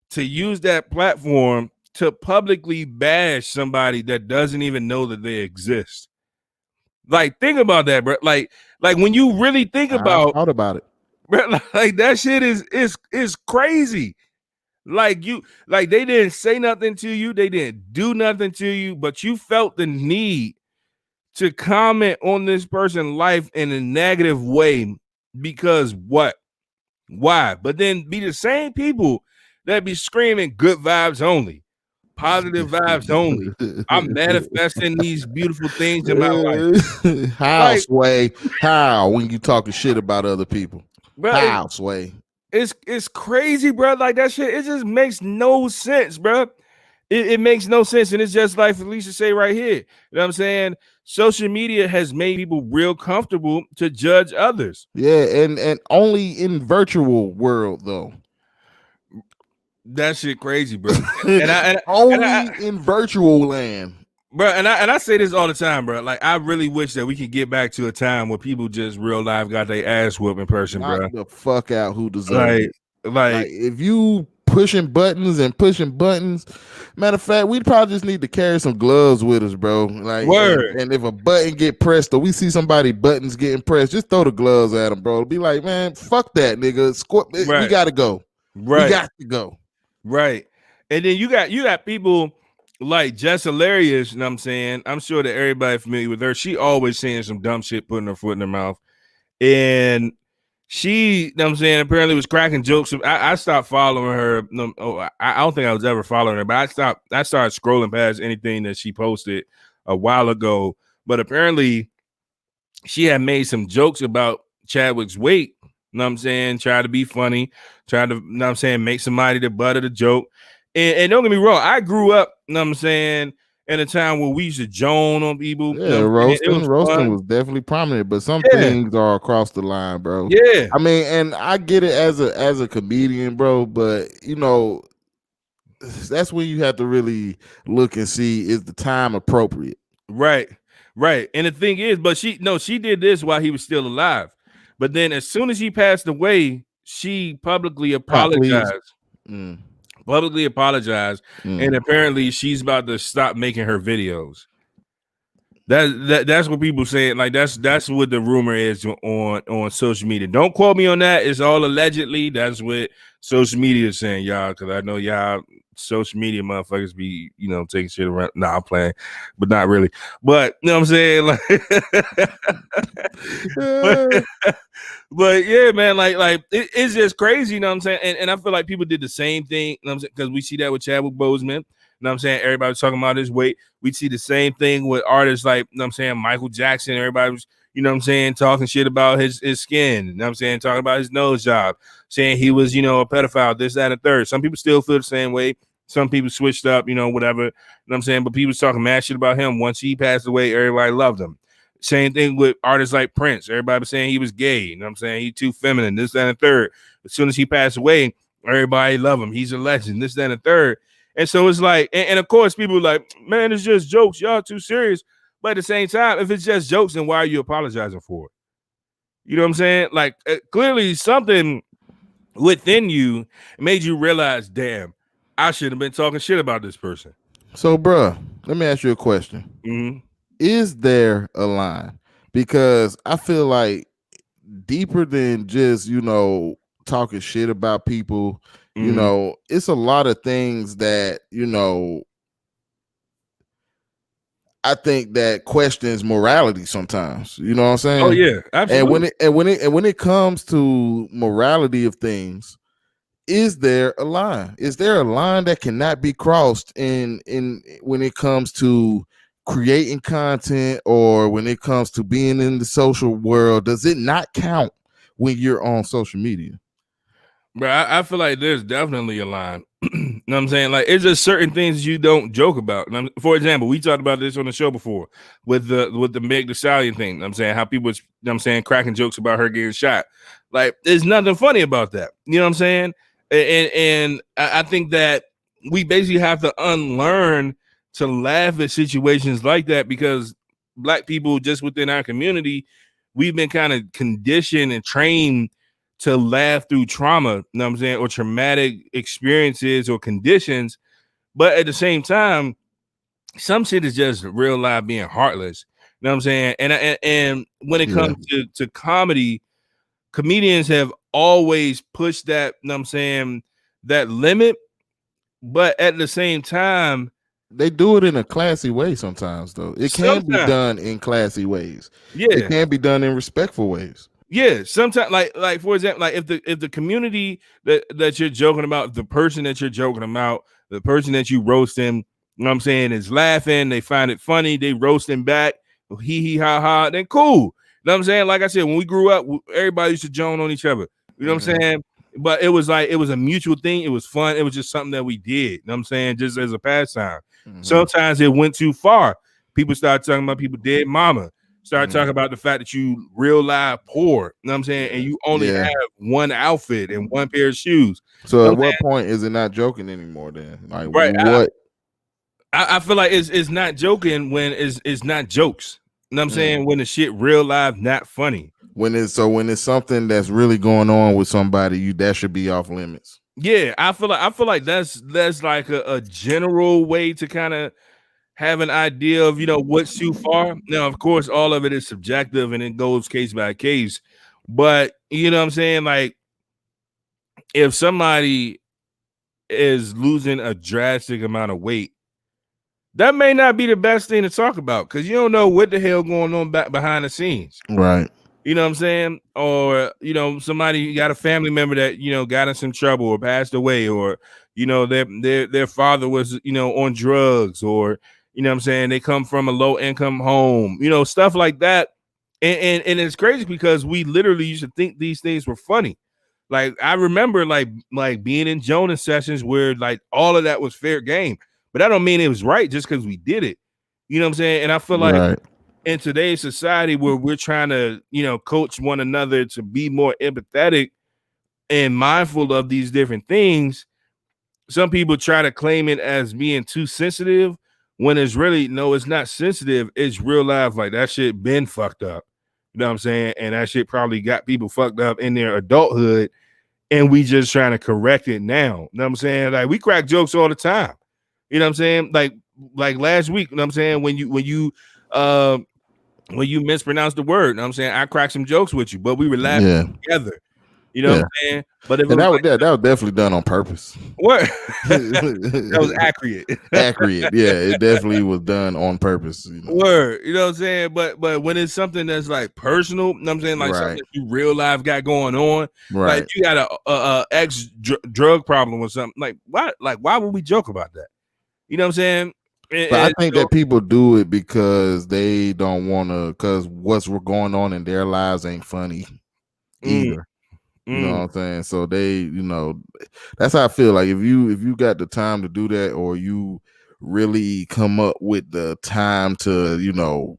to use that platform to publicly bash somebody that doesn't even know that they exist. Like, think about that, bro. Like when you really think about, I thought about it. Like that shit is crazy. Like they didn't say nothing to you, they didn't do nothing to you, but you felt the need to comment on this person's life in a negative way because what? Why? But then be the same people that be screaming good vibes only. positive vibes only. I'm manifesting these beautiful things in my life. How, Like, Sway? How when you talking shit about other people? bro, How, Sway? it's crazy, bro. Like that shit, it just makes no sense, bro. It makes no sense. And it's just like Felicia say right here. You know what I'm saying? Social media has made people real comfortable to judge others. Yeah, and only in virtual world though. That shit crazy, bro. And Only in virtual land. Bro, and I say this all the time, bro. Like, I really wish that we could get back to a time where people just real life got their ass whooped in person, Knock bro. the fuck out who deserves it. Like If you pushing buttons, matter of fact, we'd probably just need to carry some gloves with us, bro. Like, and if a button get pressed or we see somebody buttons getting pressed, just throw the gloves at them, bro. Be like, man, fuck that, nigga. We gotta go. We got to go. Right. And then you got people like Jess Hilarious, you know what I'm saying? I'm sure that everybody familiar with her. She always saying some dumb shit, putting her foot in her mouth. And she, you know what I'm saying, apparently was cracking jokes. I stopped following her. I don't think I was ever following her, but I started scrolling past anything that she posted a while ago. But apparently she had made some jokes about Chadwick's weight. You know what I'm saying? Try to be funny, try to, you know what I'm saying, make somebody the butt of the joke. And don't get me wrong, I grew up, you know what I'm saying, in a time where we used to joan on people. Yeah, you know roasting was definitely prominent, but some things are across the line, bro. Yeah. I mean, and I get it as a comedian, bro, but you know, that's when you have to really look and see, is the time appropriate? Right. And the thing is, but she did this while he was still alive. But then as soon as he passed away, she publicly apologized. And apparently she's about to stop making her videos. That's what people saying. Like that's what the rumor is on social media. Don't quote me on that. It's all allegedly. That's what social media is saying, y'all. Because I know y'all social media motherfuckers be, you know, taking shit around. Nah, I'm playing, but not really. But you know what I'm saying? Like, but yeah, man, like it's just crazy, you know what I'm saying? And I feel like people did the same thing, you know what I'm saying? Because we see that with Chadwick Boseman. You know what I'm saying? Everybody was talking about his weight. We see the same thing with artists like, you know what I'm saying, Michael Jackson. Everybody was, you know what I'm saying, talking shit about his skin. You know what I'm saying? Talking about his nose job, saying he was, you know, a pedophile, this, that, and third. Some people still feel the same way. Some people switched up, you know, whatever. You know what I'm saying? But people was talking mad shit about him. Once he passed away, everybody loved him. Same thing with artists like Prince. Everybody was saying he was gay. You know what I'm saying? He too feminine, this, that, and third. As soon as he passed away, everybody loved him. He's a legend, this, that, and third. And so it's like, and of course, people are like, man, it's just jokes. Y'all too serious. But at the same time, if it's just jokes, then why are you apologizing for it? You know what I'm saying? Like, clearly something within you made you realize, damn, I should have been talking shit about this person. So, bruh, let me ask you a question. Mm-hmm. Is there a line? Because I feel like deeper than just, you know, talking shit about people, you know, it's a lot of things that, you know, I think that questions morality sometimes. You know what I'm saying? Oh yeah, absolutely. And when it comes to morality of things, is there a line? Is there a line that cannot be crossed in when it comes to creating content or when it comes to being in the social world? Does it not count when you're on social media? But I feel like there's definitely a line. You know what I'm saying? Like, it's just certain things you don't joke about. For example, we talked about this on the show before with the Meg Thee Stallion thing. You know what I'm saying, how people was, you know what I'm saying, cracking jokes about her getting shot. Like, there's nothing funny about that. You know what I'm saying? And I think that we basically have to unlearn to laugh at situations like that, because Black people just within our community, we've been kind of conditioned and trained to laugh through trauma, you know what I'm saying, or traumatic experiences or conditions. But at the same time, some shit is just real life being heartless. You know what I'm saying? And when it comes to comedy, comedians have always pushed that, you know what I'm saying, that limit. But at the same time, they do it in a classy way sometimes, though. It can be done in classy ways. Yeah. It can be done in respectful ways. Yeah, sometimes, like for example, like if the community that you're joking about, the person that you're joking about The person that you roasting, you know what I'm saying, is laughing. They find it funny. They roasting back. Hee hee ha ha. Then cool. You know what I'm saying? Like I said, when we grew up, everybody used to joan on each other. You know what I'm saying? But it was like, it was a mutual thing. It was fun. It was just something that we did. You know what I'm saying? Just as a pastime. Sometimes it went too far. People started talking about people dead mama. Start talking about the fact that you real live poor. You know what I'm saying? And you only have one outfit and one pair of shoes. So you know at what point is it not joking anymore then? Like right. what? I feel like it's not joking when it's not jokes. You know what I'm saying? When the shit real live not funny. When it's something that's really going on with somebody, that should be off limits. Yeah, I feel like that's like a general way to kind of have an idea of, you know, what's too far. Now, of course, all of it is subjective and it goes case by case. But you know what I'm saying? Like, if somebody is losing a drastic amount of weight, that may not be the best thing to talk about because you don't know what the hell going on back behind the scenes. Right. You know what I'm saying? Or, you know, somebody got a family member that, you know, got in some trouble or passed away, or, you know, their father was, you know, on drugs, or, you know what I'm saying, they come from a low income home, you know, stuff like that. And it's crazy because we literally used to think these things were funny. Like, I remember like being in Jonas sessions where like all of that was fair game, but that don't mean it was right just because we did it. You know what I'm saying? And I feel like in today's society where we're trying to, you know, coach one another to be more empathetic and mindful of these different things, some people try to claim it as being too sensitive when it's really, no, it's not sensitive. It's real life. Like, that shit been fucked up. You know what I'm saying? And that shit probably got people fucked up in their adulthood, and we just trying to correct it now. You know what I'm saying? Like, we crack jokes all the time. You know what I'm saying? Like last week, you know what I'm saying? When you mispronounced the word, you know what I'm saying, I cracked some jokes with you, but we were laughing together. You know what I'm saying? But if that was definitely done on purpose. What? That was accurate. Accurate. Yeah, it definitely was done on purpose. You know? Word. You know what I'm saying? But when it's something that's like personal, you know what I'm saying, like something that you real life got going on, like you got a ex drug problem or something, like why would we joke about that? You know what I'm saying? But I think that people do it because they don't want to, because what's going on in their lives ain't funny either. You know what I'm saying? So they, you know, that's how I feel. Like if you got the time to do that, or you really come up with the time to, you know,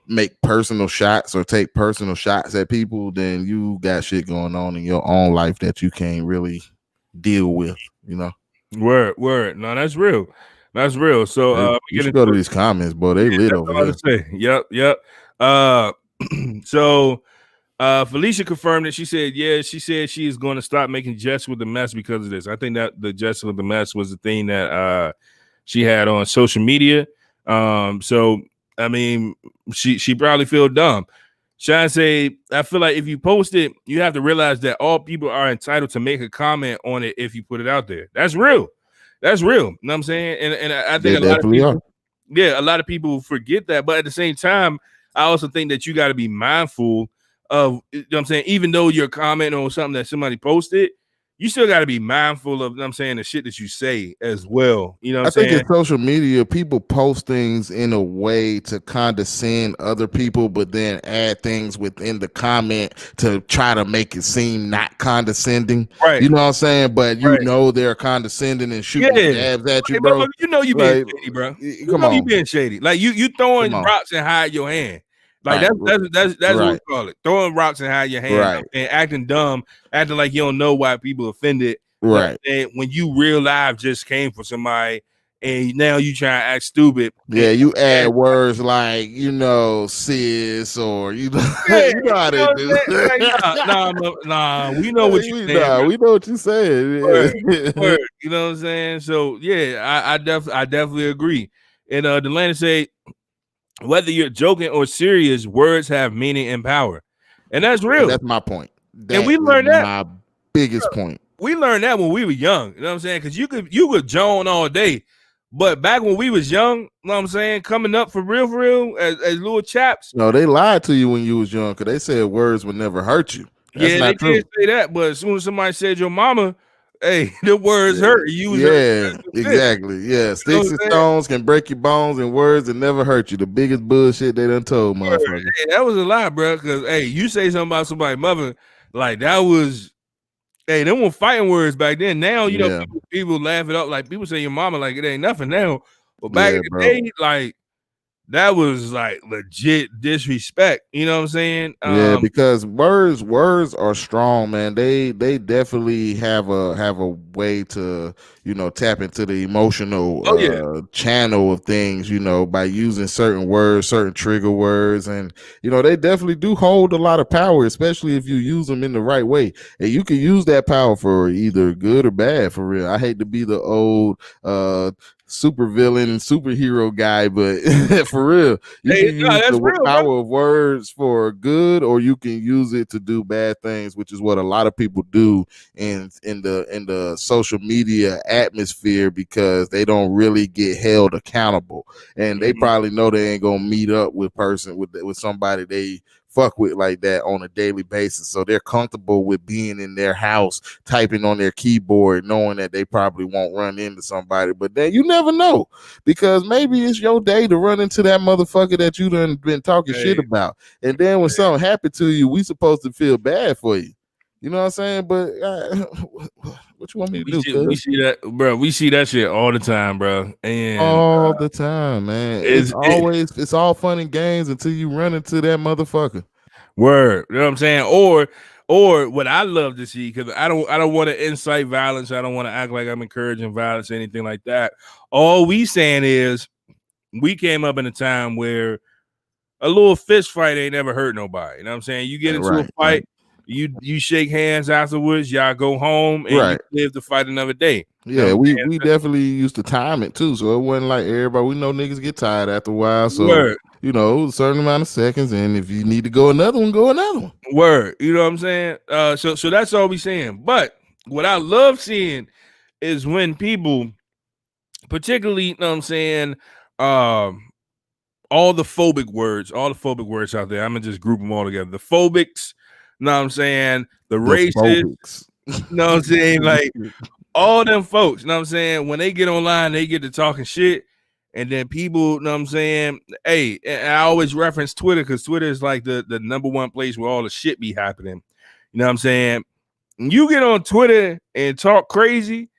make personal shots or take personal shots at people, then you got shit going on in your own life that you can't really deal with, you know? Word. No, that's real. That's real. So you should go to these comments, boy. They lit over here. Yep. So Felicia confirmed it. She said she is going to stop making jests with the mess because of this. I think that the jest with the mess was the thing that she had on social media. So I mean, she probably feel dumb. Shine say, I feel like if you post it, you have to realize that all people are entitled to make a comment on it if you put it out there. That's real. That's real. You know what I'm saying? And I think a lot of people forget that. But at the same time, I also think that you got to be mindful of, you know what I'm saying, even though you're commenting on something that somebody posted, you still got to be mindful of, you know what I'm saying, the shit that you say as well. You know what I'm saying? I think in social media, people post things in a way to condescend other people, but then add things within the comment to try to make it seem not condescending. Right. You know what I'm saying? But you know they're condescending and shooting jabs at you, bro. You know you being shady, bro. Come on. You being shady. Like you throwing rocks and hide your hand. Like that's what we call it. Throwing rocks and hide your hand and acting dumb, acting like you don't know why people offended. Right. Like, when you real life just came for somebody and now you trying to act stupid. Yeah, you add words like, you know, sis, or you know, you know how they do. Nah, we know what you saying. We know what you saying. Word. You know what I'm saying? So yeah, I definitely agree. And Delana say, whether you're joking or serious, words have meaning and power, and that's real. And that's my point. And we learned that. My biggest point. We learned that when we were young. You know what I'm saying? Because you could joan all day, but back when we was young, you know what I'm saying, coming up for real, as little chaps. No, they lied to you when you was young because they said words would never hurt you. That's not true. Did say that, but as soon as somebody said your mama, Hey, the words hurt. You was exactly. Yeah, sticks and stones can break your bones, and words that never hurt you. The biggest bullshit they done told, motherfucker. Hey, that was a lie, bro. Because hey, you say something about somebody's mother, like that was. Hey, them were fighting words back then. Now, you know, people laugh it up. Like people say your mama, like it ain't nothing now. But back in the day, like that was like legit disrespect. You know what I'm saying? Yeah, because words are strong, man. They definitely have a way to, you know, tap into the emotional channel of things, you know, by using certain words, certain trigger words, and you know, they definitely do hold a lot of power, especially if you use them in the right way. And you can use that power for either good or bad, for real. I hate to be the old super villain, superhero guy, but for real, you can use the power of words for good, or you can use it to do bad things, which is what a lot of people do in the social media atmosphere, because they don't really get held accountable, and they probably know they ain't gonna meet up with somebody they fuck with like that on a daily basis, so they're comfortable with being in their house typing on their keyboard, knowing that they probably won't run into somebody. But then you never know, because maybe it's your day to run into that motherfucker that you done been talking shit about, and then when something happened to you, we supposed to feel bad for you. You know what I'm saying? But what you want me to do? We see that, bro. We see that shit all the time, bro. And all the time, man. It's all fun and games until you run into that motherfucker. Word. You know what I'm saying? Or what I love to see, because I don't want to incite violence. I don't want to act like I'm encouraging violence or anything like that. All we saying is we came up in a time where a little fist fight ain't never hurt nobody. You know what I'm saying? You get into a fight, you shake hands afterwards, y'all go home, and you live to fight another day. Yeah, we definitely used to time it too, so it wasn't like everybody. We know niggas get tired after a while, so you know, a certain amount of seconds, and if you need to go another one, go another one. Word, you know what I'm saying? So that's all we saying. But what I love seeing is when people, particularly, you know what I'm saying, all the phobic words out there, I'm gonna just group them all together. The phobics, you know what I'm saying, the racists, you know what I'm saying, like all them folks, you know what I'm saying, when they get online, they get to talking shit, and then people, you know what I'm saying, hey, and I always reference Twitter, because Twitter is like the number one place where all the shit be happening. You know what I'm saying? You get on Twitter and talk crazy,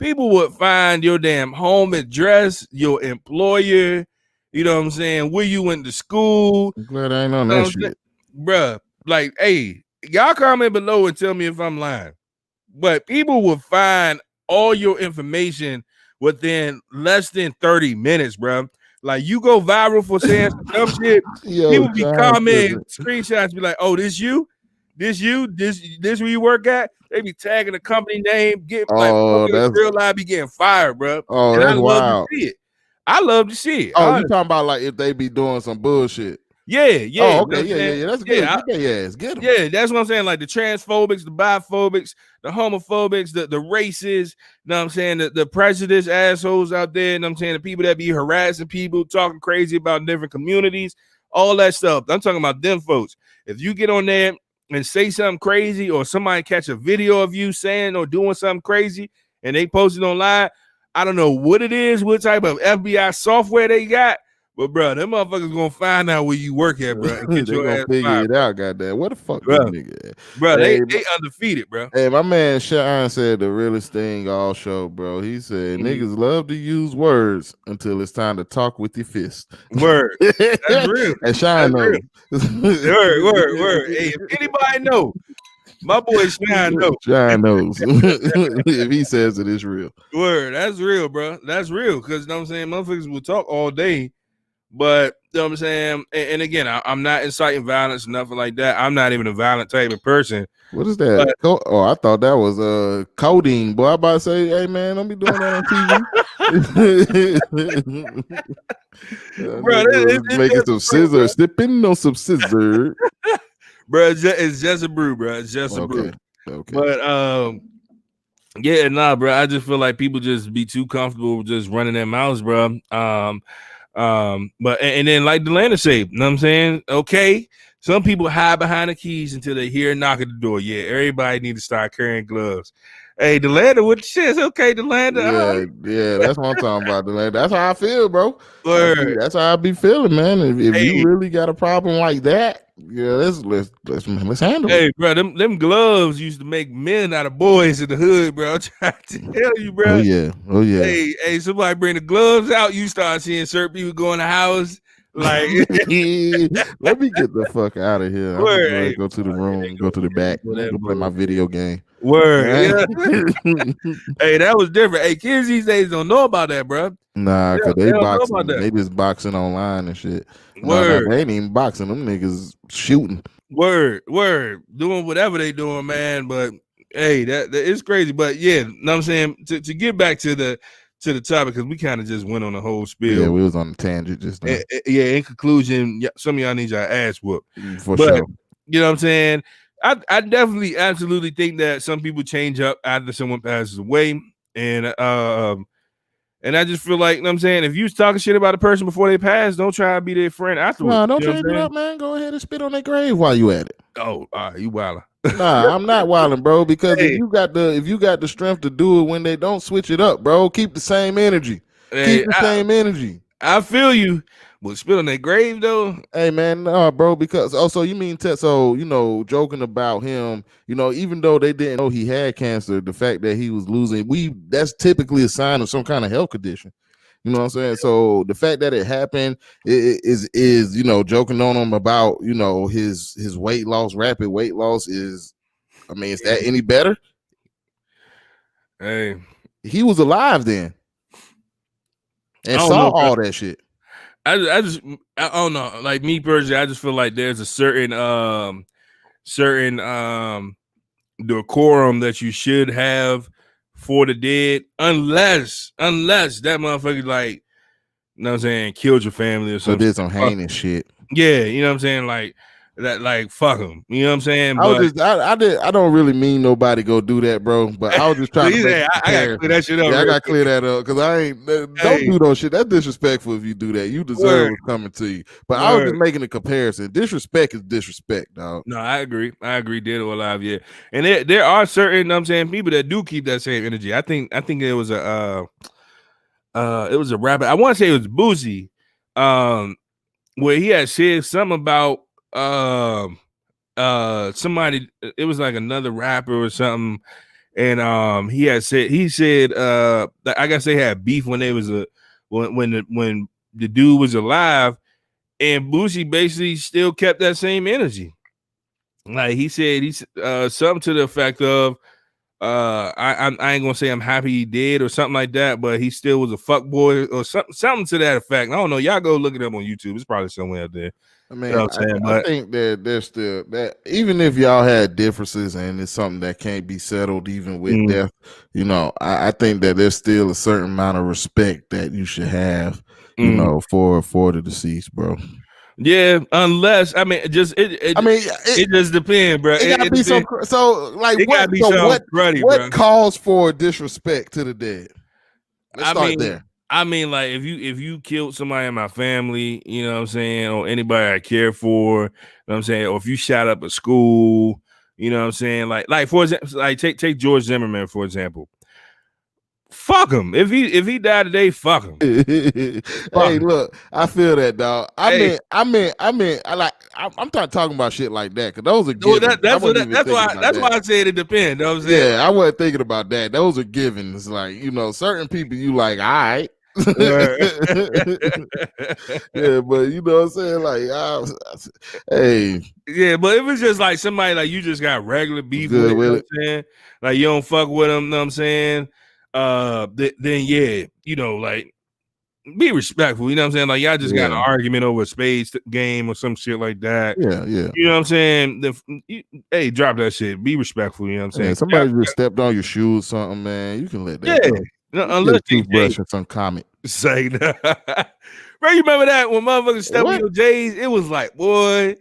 people would find your damn home address, your employer, you know what I'm saying, where you went to school. I'm glad I ain't on that shit. Bruh, like, hey, y'all comment below and tell me if I'm lying. But people will find all your information within less than 30 minutes, bro. Like, you go viral for saying some dumb shit. People be commenting, screenshots, be like, oh, this where you work at? They be tagging the company name, getting that's real life, be getting fired, bro. Oh, and that's wild. To see it. I love to see it. Oh, you talking about like if they be doing some bullshit? Yeah. Oh, okay, yeah. That's good. Get them. Yeah, that's what I'm saying. Like the transphobics, the biphobics, the homophobics, the racists. You know what I'm saying? The prejudice assholes out there. You know what I'm saying? The people that be harassing people, talking crazy about different communities, all that stuff. I'm talking about them folks. If you get on there and say something crazy, or somebody catch a video of you saying or doing something crazy, and they post it online, I don't know what it is, what type of FBI software they got, but bro, them motherfuckers gonna find out where you work at, bro. And get they gonna figure it out, goddamn. What the fuck, bro? Nigga? Bro, hey, they undefeated, bro. Hey, my man Sean said the realest thing all show, bro. He said niggas love to use words until it's time to talk with your fist. Word, that's real. And Sean knows. Word. Hey, if anybody know, my boy Sean knows. Sean knows. If he says it, it's real. Word, that's real, bro. That's real. Because you know what I'm saying, motherfuckers will talk all day, but you know what I'm saying. And again, I'm not inciting violence, nothing like that. I'm not even a violent type of person. What is that? I thought that was codeine, boy. I about to say, hey man, don't be doing that on TV. Bro, it's making some scissors, sipping on some scissors. Bro, it's just a brew, bro. It's just a brew. Okay. But yeah, nah, bro. I just feel like people just be too comfortable with just running their mouths, bro. But and then like Delana said, you know what I'm saying? Okay, some people hide behind the keys until they hear a knock at the door. Yeah, everybody need to start carrying gloves. Hey, Delanda with the shit. Okay, Delanda. Yeah, that's what I'm talking about. Delanda. That's how I feel, bro. Word. That's how I be feeling, man. If you Hey. really got a problem like that, yeah, let's handle it. Hey, bro, them gloves used to make men out of boys in the hood, bro. I'm trying to tell you, bro. Oh yeah. Hey, somebody bring the gloves out. You start seeing certain people go in the house. Like, let me get the fuck out of here. I'm word, gonna go to the room, go to the back. I'm gonna play my video game. Word, yeah. Hey, that was different. Hey, kids these days don't know about that, bro. Nah, cause they don't know boxing. about that. They just boxing online and shit. Word. No, they ain't even boxing. Them niggas shooting. Word, doing whatever they doing, man. But hey, that it's crazy. But yeah, know what I'm saying, to get back to the topic, because we kind of just went on the whole spiel. Yeah, we was on a tangent just now. Yeah, in conclusion, some of y'all need your ass whooped. For sure. You know what I'm saying? I definitely absolutely think that some people change up after someone passes away. And I just feel like, you know what I'm saying, if you was talking shit about a person before they pass, don't try to be their friend afterwards. Nah, don't change it up, man. Go ahead and spit on their grave while you at it. Oh, you wildin'. Nah, I'm not wilding, bro. Because if you got the strength to do it when they don't, switch it up, bro. Keep the same energy. Keep the same energy. I feel you. But spit on their grave though. Hey man, bro. Because so you mean joking about him. Even though they didn't know he had cancer, the fact that he was losing, that's typically a sign of some kind of health condition. You know what I'm saying? So the fact that it happened is joking on him about his weight loss, rapid weight loss is that any better? Hey, he was alive then and saw all that shit. I don't know. Like me personally, I just feel like there's a certain decorum that you should have for the dead, unless that motherfucker, like, you know what I'm saying, killed your family or something. So did some heinous shit. Yeah, you know what I'm saying, like that, like fuck them. You know what I'm saying? I don't really mean nobody go do that, bro. But I was just trying to make I gotta clear that shit up. Yeah, I gotta clear that up because I ain't don't do those shit. That's disrespectful if you do that. You deserve what's coming to you. But I was just making a comparison. Disrespect is disrespect, dog. No, I agree. Dead or alive, yeah. And there are certain, you know what I'm saying, people that do keep that same energy. I think it was a rapper. I want to say it was Boosie, where he had said something about somebody. It was like another rapper or something, and he said I guess they had beef when they was when the dude was alive, and Boosie basically still kept that same energy. Like he said, something to the effect of I ain't gonna say I'm happy he did or something like that, but he still was a fuck boy or something to that effect. I don't know. Y'all go look it up on YouTube. It's probably somewhere out there. I mean, I think that there's still that, even if y'all had differences and it's something that can't be settled even with death, I think that there's still a certain amount of respect that you should have, for the deceased, bro. Yeah, unless it just depends, bro. It gotta be what calls for disrespect to the dead? Let's start there. I mean, like if you killed somebody in my family, you know what I'm saying, or anybody I care for, you know what I'm saying, or if you shot up a school, you know what I'm saying, like for example, like take George Zimmerman for example. Fuck him. If he died today, fuck him. Hey, look, I feel that, dog. I'm not talking about shit like that because those are givens. That's why I said it depends. You know what I'm saying? Yeah, I wasn't thinking about that. Those are givens. Like, certain people you like, all right. Yeah, but you know what I'm saying? Like, hey. Yeah, but if it's just like somebody like you just got regular beef with, you know what I'm saying? Like you don't fuck with them, you know what I'm saying? Then yeah, like be respectful, you know what I'm saying? Like y'all just got an argument over a spades game or some shit like that. Yeah. You know what I'm saying? Hey, drop that shit. Be respectful, you know what I'm saying? Yeah, somebody just stepped on your shoes or something, man. You can let that go. Unless toothbrush or some comment. Say that. Bro, you remember that when motherfuckers stepped on your J's? It was like, boy,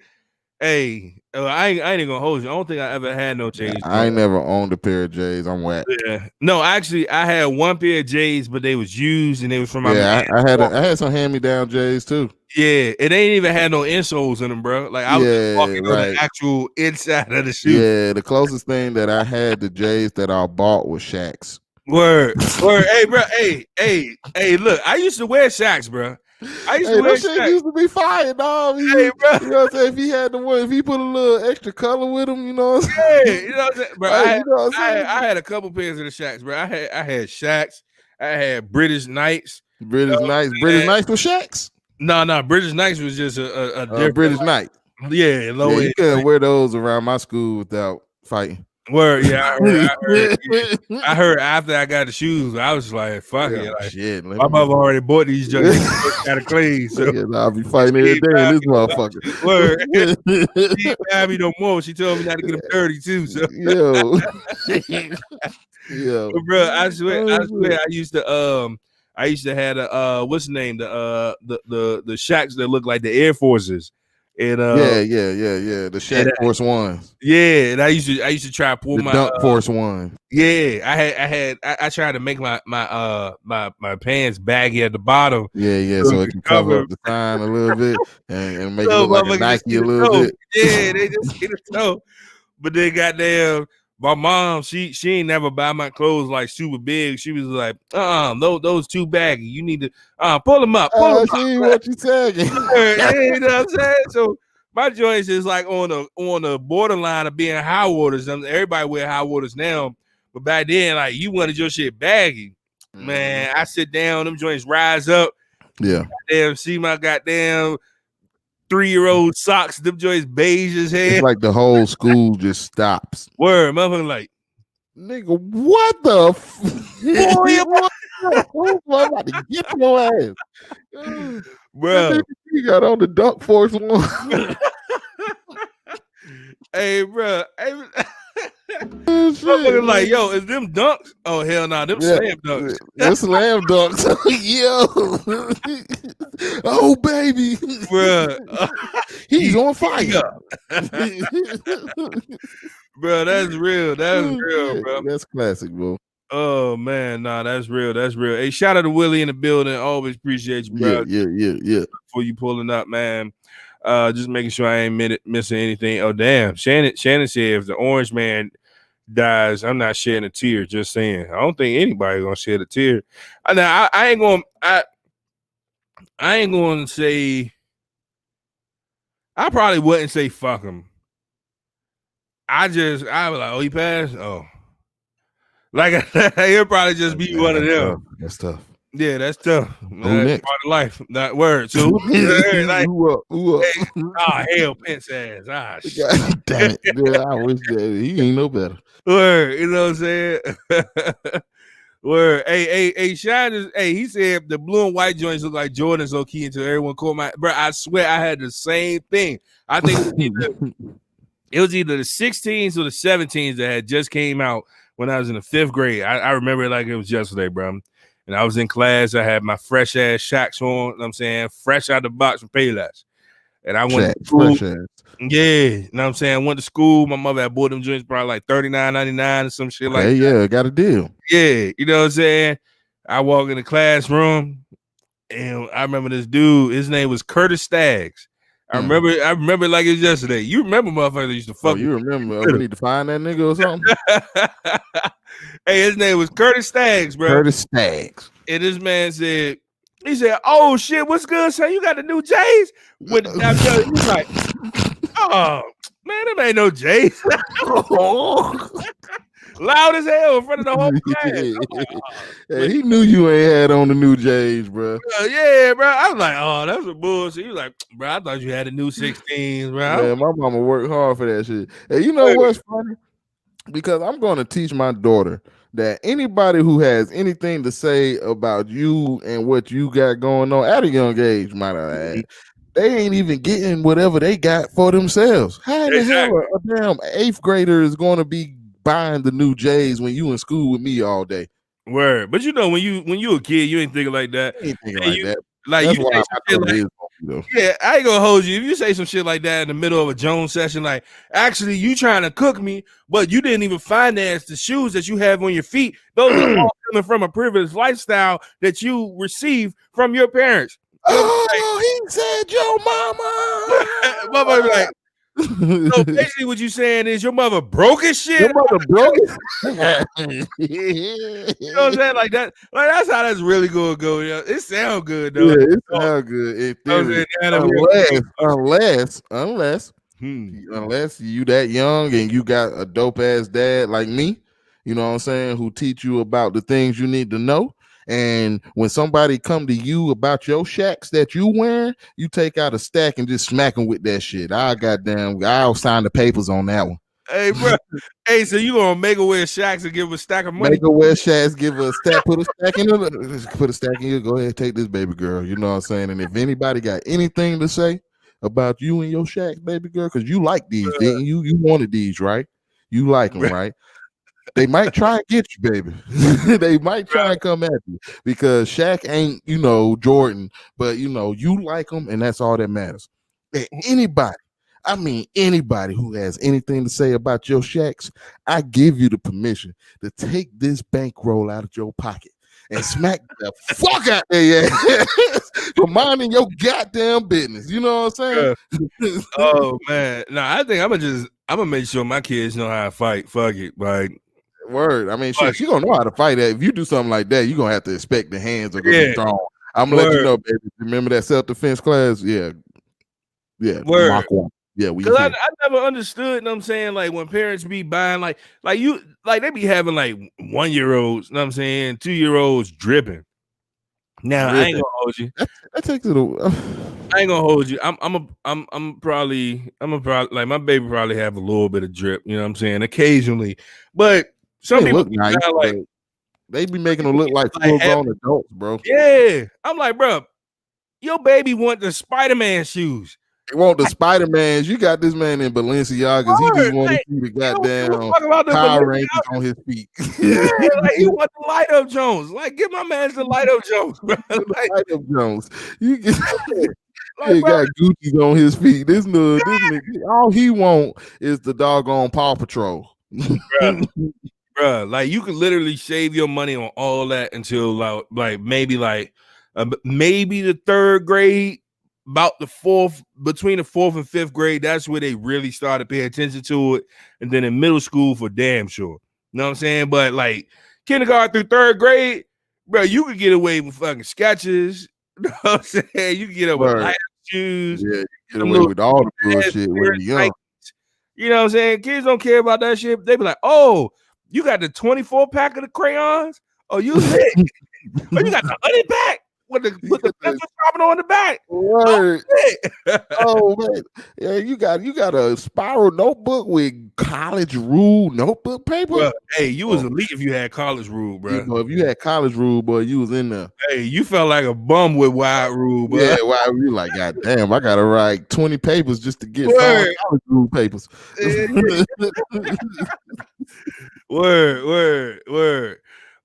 Hey, I ain't gonna hold you. I don't think I ever had no J's. I ain't never owned a pair of J's. I'm whack. Yeah. No, actually, I had one pair of J's, but they was used and they was from my man. I had some hand me down J's too. Yeah, it ain't even had no insoles in them, bro. Like I was just walking on the actual inside of the shoe. Yeah, the closest thing that I had to J's that I bought was Shaq's. Word. Hey, bro. Hey. Look, I used to wear Shaq's, bro. I used to wear Shaq's. Used to be fire, dog. Hey, bro. You know what I'm saying? If he had the one, if he put a little extra color with him, you know what I'm saying? Yeah, you know what I'm saying, bro. I had a couple pairs of the Shaq's, bro. I had Shaq's. I had British Knights. British Knights with Shaq's. No. British Knights was just a different British Knight. Yeah, low end. You couldn't wear those around my school without fighting. Word, yeah, I heard after I got the shoes, I was like, fuck it. Like, shit, my mother already bought these jokes out of clean. So I'll be fighting every day in this motherfucker. Word. She ain't buy me no more. She told me not to get them dirty too. So yo. But bro, I swear I used to have a what's the name? The Shaqs that look like the Air Forces. And the Shaq Force Ones. Yeah, and I used to try to pull the my Dunk Force One. Yeah, I tried to make my pants baggy at the bottom. Yeah, so it can cover up the sign a little bit and make it look like a Nike a little bit. Yeah, they just see the toe. But then goddamn, my mom, she ain't never buy my clothes like super big. She was like, those too baggy. You need to pull them up. See what you saying. You know what I'm saying? So my joints is like on the borderline of being high waters. Everybody wear high waters now, but back then, like you wanted your shit baggy. Man, I sit down, them joints rise up. Yeah. Goddamn, see my goddamn 3-year-old socks, them joints beige as hell. It's like the whole school just stops. Word, motherfucker, like, nigga, what the boy, I'm about to get your ass. Bro. You got on the Dunk Force One. Hey, bro. Motherfucker like, yo, is them dunks? Oh, hell no, them slam dunks. Them slam dunks. Yo. Oh, baby. Bro. He's on fire. Bro, that's real. That's real, bro. That's classic, bro. Oh, man. Nah, that's real. That's real. Hey, shout out to Willie in the building. Always appreciate you, bro. Yeah. For you pulling up, man. Just making sure I ain't missing anything. Oh, damn. Shannon said if the orange man dies, I'm not shedding a tear. Just saying. I don't think anybody gonna shed a tear. I ain't going to say. I probably wouldn't say fuck him. I was like, oh, he passed. Oh, like he'll probably just be one of them. That's tough. Yeah, that's tough. Who next? Part of life. Not word. So like, who up? Hey, hell, Pence ass. God damn it. Yeah, I wish that he ain't no better. Word, you know what I'm saying? Word. Hey, Shine is, he said the blue and white joints look like Jordan's low key until everyone called my bro. I swear I had the same thing. I think it was either the 16s or the 17s that had just came out when I was in the 5th grade. I remember it like it was yesterday, bro. And I was in class. I had my fresh ass Shaqs on. You know what I'm saying, fresh out the box from Payless. And I went to school. Yeah, you know what I'm saying? I went to school. My mother had bought them joints probably like $39.99 or some shit like that. Yeah, got a deal. Yeah, you know what I'm saying? I walk in the classroom and I remember this dude, his name was Curtis Staggs. I remember like it was yesterday. You remember motherfuckers that used to fuck. You remember we need to find that nigga or something? Hey, his name was Curtis Staggs, bro. Curtis Staggs. And this man said, oh shit, what's good, son? You got the new J's? With the he's like, oh man, them ain't no J's. Loud as hell in front of the whole class. Hey, he knew you ain't had on the new J's, bro. Yeah, bro. I was like, oh, that's a bullshit. He was like, bro, I thought you had the new 16s, bro. Man, my mama worked hard for that shit. Hey, you know what's funny? Because I'm going to teach my daughter that anybody who has anything to say about you and what you got going on at a young age, might I add, they ain't even getting whatever they got for themselves. How in the hell a damn 8th grader is going to be buying the new J's when you in school with me all day? Word. But you know, when you a kid, you ain't thinking like that. Ain't thinking like that. Like that's you why say though. Yeah, I ain't gonna hold you. If you say some shit like that in the middle of a Jones session, like, actually, you trying to cook me, but you didn't even finance the shoes that you have on your feet. Those are all coming from a privileged lifestyle that you receive from your parents. You know he said your mama. Mother like, so basically what you saying is your mother broke as shit. Your mother broke it. You know what I'm saying? Like that, like that's how that's really gonna go. You know? It sounds good though. Yeah, it sounds good in theory. Unless you that young and you got a dope ass dad like me, you know what I'm saying, who teach you about the things you need to know. And when somebody come to you about your shacks that you wearing, you take out a stack and just smack them with that shit. I'll sign the papers on that one. Hey, bro. Hey, so you gonna make her wear shacks and give her a stack of money? Make her wear shacks, give her a stack, put a stack in it, put a stack in you. Go ahead, take this baby girl. You know what I'm saying? And if anybody got anything to say about you and your shacks, baby girl, because you like these, didn't you? You wanted these, right? You like them, right? They might try and get you, baby. They might try and come at you because Shaq ain't, Jordan, but you like them, and that's all that matters. And anybody who has anything to say about your Shaqs, I give you the permission to take this bankroll out of your pocket and smack the fuck out their ass for minding your goddamn business. You know what I'm saying? Oh man, no, I think I'm gonna make sure my kids know how to fight. Fuck it, like. Word. I mean, shit, she gonna know how to fight that. If you do something like that, you're gonna have to expect the hands are gonna be thrown. I'm gonna let you know, baby. Remember that self-defense class? Yeah. Word. Mark 1. Yeah, because I never understood, you know what I'm saying, like when parents be buying like they be having like 1-year-olds, you know what I'm saying, 2-year-olds dripping. Now I ain't gonna hold you. That takes it away. I ain't gonna hold you. I'm probably like my baby probably have a little bit of drip, you know what I'm saying, occasionally, but some people look nice, like they be making them look like full-grown adults, bro. Yeah, I'm like, bro, your baby want the Spider-Man shoes. They want the Spider-Mans. You got this man in Balenciagas. He just want to see the goddamn Power Rangers on his feet. Yeah, like he want the light up Jones. Like, give my man the light up Jones, bro. Like, light up Jones. You get. He got Gucci's on his feet. This nigga, all he want is the doggone Paw Patrol. Bruh, like you could literally save your money on all that until maybe the third grade, about between the fourth and fifth grade. That's where they really started paying attention to it, and then in middle school for damn sure. You know what I'm saying? But like kindergarten through third grade, bro, you could get away with fucking sketches. You know what I'm saying? You can get away with light shoes. Yeah, you get away with all the bullshit when you're young. You know what I'm saying? Kids don't care about that shit. They be like, oh, you got the 24 pack of the crayons? Oh, you lit. Oh, you got the honey pack with the pencil sharpener on the back. Word. Oh man. Yeah, you got a spiral notebook with college rule notebook paper. Well, hey, you was elite if you had college rule, bro. If you had college rule, boy, you was in there. Hey, you felt like a bum with wide rule, bro. Yeah, why you like, God damn, I gotta write 20 papers just to get 5 college rule papers. Word.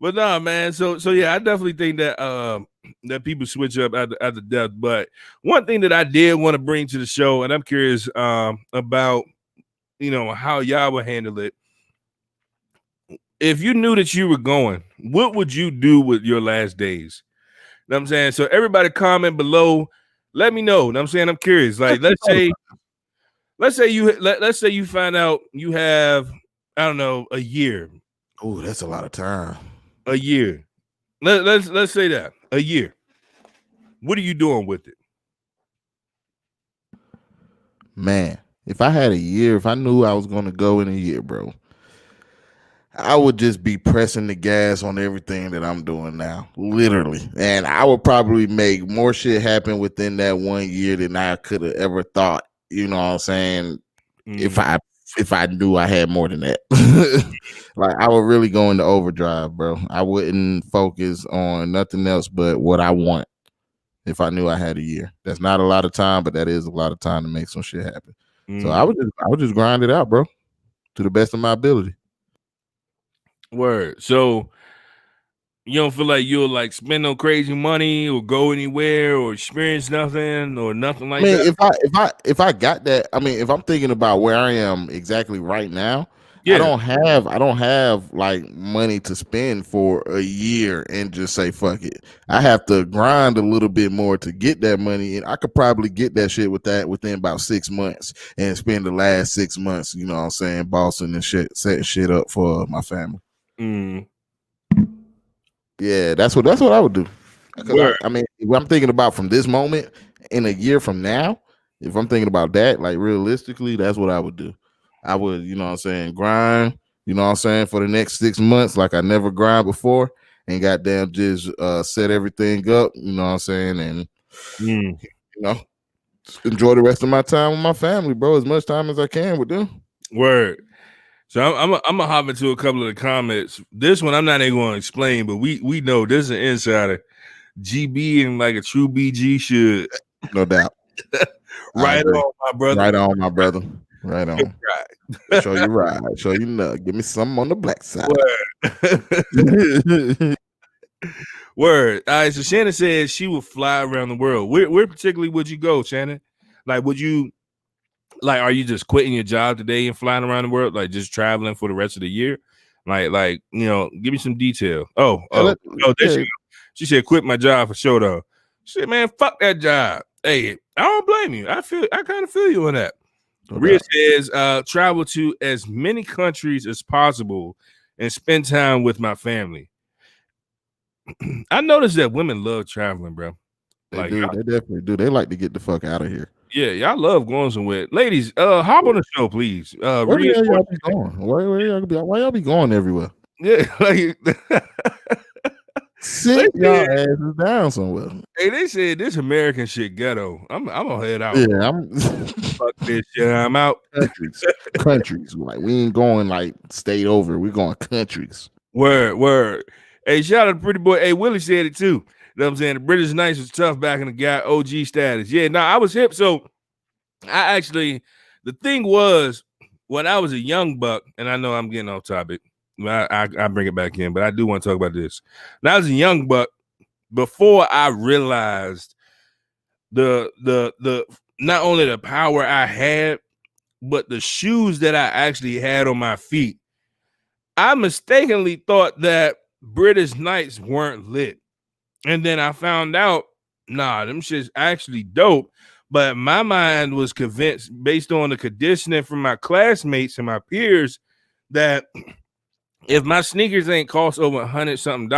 But nah, man. So yeah, I definitely think that that people switch up at the death. But one thing that I did want to bring to the show, and I'm curious about, how y'all would handle it. If you knew that you were going, what would you do with your last days? You know what I'm saying? So everybody comment below. Let me know. You know what I'm saying? I'm curious. Like, let's say you find out you have, I don't know, a year. Oh, that's a lot of time. A year. Let's say that. A year. What are you doing with it? Man, if I had a year, if I knew I was going to go in a year, bro, I would just be pressing the gas on everything that I'm doing now, literally. And I would probably make more shit happen within that 1 year than I could have ever thought. You know what I'm saying? Mm-hmm. If I knew I had more than that. Like, I would really go into overdrive, bro. I wouldn't focus on nothing else but what I want if I knew I had a year. That's not a lot of time, but that is a lot of time to make some shit happen. Mm-hmm. So I would just grind it out, bro, to the best of my ability. Word. So You don't feel like you'll like spend no crazy money or go anywhere or experience nothing or nothing like that? If I got that, I mean, if I'm thinking about where I am exactly right now, Yeah. I don't have like money to spend for a year and just say fuck it. I have to grind a little bit more to get that money, and I could probably get that shit with that within about 6 months and spend the last 6 months, you know what I'm saying, bossing and shit, setting shit up for my family. Mm. Yeah, that's what I would do. Because Word. I mean, if I'm thinking about from this moment in a year from now, if I'm thinking about that, like realistically, that's what I would do. I would, you know what I'm saying, grind, you know what I'm saying, for the next 6 months, like I never grind before, and goddamn just set everything up, you know what I'm saying, and Mm. you know, enjoy the rest of my time with my family, bro, as much time as I can with them. Word. So I'm gonna hop into a couple of the comments. This one I'm not even going to explain, but we know this is an insider. GB and like a true BG should. No doubt. Right on, my brother. Right on, my brother. Right on. Right. Show you right. Show you nut. Give me something on the black side. Word. Word. All right. So Shannon says she would fly around the world. Where particularly would you go, Shannon? Like, would you like? Are you just quitting your job today and flying around the world, like just traveling for the rest of the year? Like you know, give me some detail. Oh, there she go. She said, "Quit my job for sure, though." She said, "Man, fuck that job." Hey, I don't blame you. I kind of feel you on that. Rhea says, travel to as many countries as possible and spend time with my family. I noticed that women love traveling, bro. They do. They definitely do. They like to get the fuck out of here. Yeah, y'all love going somewhere. Ladies, hop on the show, please. Where y'all be going? Why y'all be going everywhere? Yeah, like sit y'all asses down somewhere. Hey, they said this American shit ghetto. I'm gonna head out. Yeah, I'm fuck this shit. I'm out. Countries. Like we ain't going like state over. We're going countries. Word. Hey, shout out to Pretty Boy. Hey, Willie said it too. You know what I'm saying? The British Knights was tough back in the guy OG status. Yeah, I was hip. So I actually, the thing was, when I was a young buck, and I know I'm getting off topic, I bring it back in, but I do want to talk about this. When I was a young buck, before I realized the not only the power I had, but the shoes that I actually had on my feet, I mistakenly thought that British Knights weren't lit. And then I found out, nah, them shit's actually dope. But my mind was convinced, based on the conditioning from my classmates and my peers, that if my sneakers ain't cost over $100-something,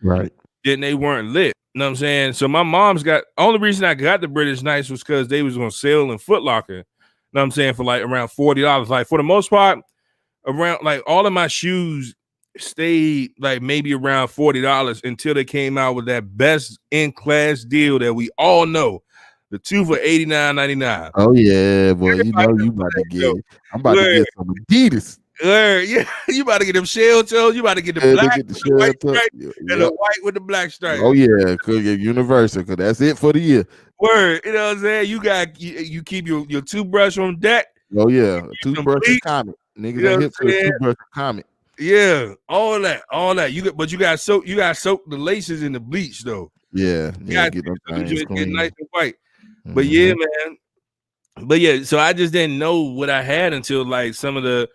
right, then they weren't lit. You know what I'm saying? So my mom's got, only reason I got the British Knights was because they was on sale in Foot Locker. You know what I'm saying? For like around $40. Like for the most part, around like all of my shoes stayed like maybe around $40 until they came out with that best in class deal that we all know, the 2 for $89.99. Oh yeah, boy, you know you about to get. I'm about to get some Adidas. Yeah, you about to get them shell toes. You about to get the black with the white stripe and the white with the black stripe. Oh yeah, cause you're universal. Cause that's it for the year. Word, you know what I'm saying? You got you keep your toothbrush on deck. Oh yeah, toothbrush and comet. Niggas, you know, hit for the toothbrush and comet. Yeah, all that. But you got soak the laces in the bleach though. Yeah, get them things get nice and white. Mm-hmm. But yeah, man. But yeah, so I just didn't know what I had until like some of the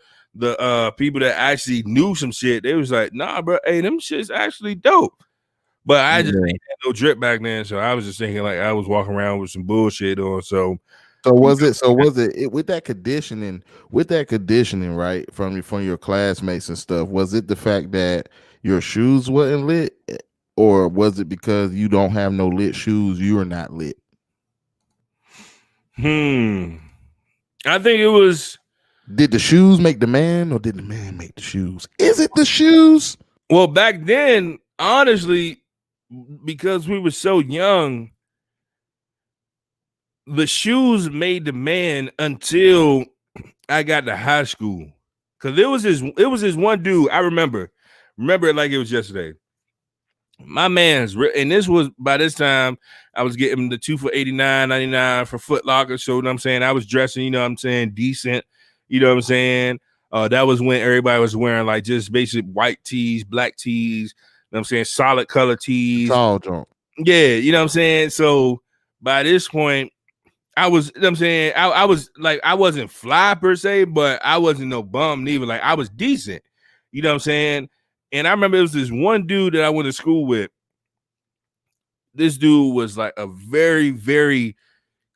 people that actually knew some shit. They was like, nah, bro, hey, them shit's actually dope. But I just ain't had no drip back then, so I was just thinking like I was walking around with some bullshit on. So was it with that conditioning, right, from your classmates and stuff? Was it the fact that your shoes wasn't lit, or was it because you don't have no lit shoes, you are not lit? I think it was. Did the shoes make the man, or did the man make the shoes? Is it the shoes? Well, back then, honestly, because we were so young, the shoes made the man until I got to high school. Cause it was this one dude. I remember it like it was yesterday. My man's, and this was by this time I was getting the 2 for $89.99 for Foot Locker. So you know what I'm saying, I was dressing, you know what I'm saying, decent. You know what I'm saying? That was when everybody was wearing like just basic white tees, black tees, know what I'm saying, solid color tees. Tall jump. Yeah, you know what I'm saying? So by this point, I was, you know what I'm saying, I was like, I wasn't fly per se, but I wasn't no bum neither. Like I was decent, you know what I'm saying? And I remember it was this one dude that I went to school with. This dude was like a very, very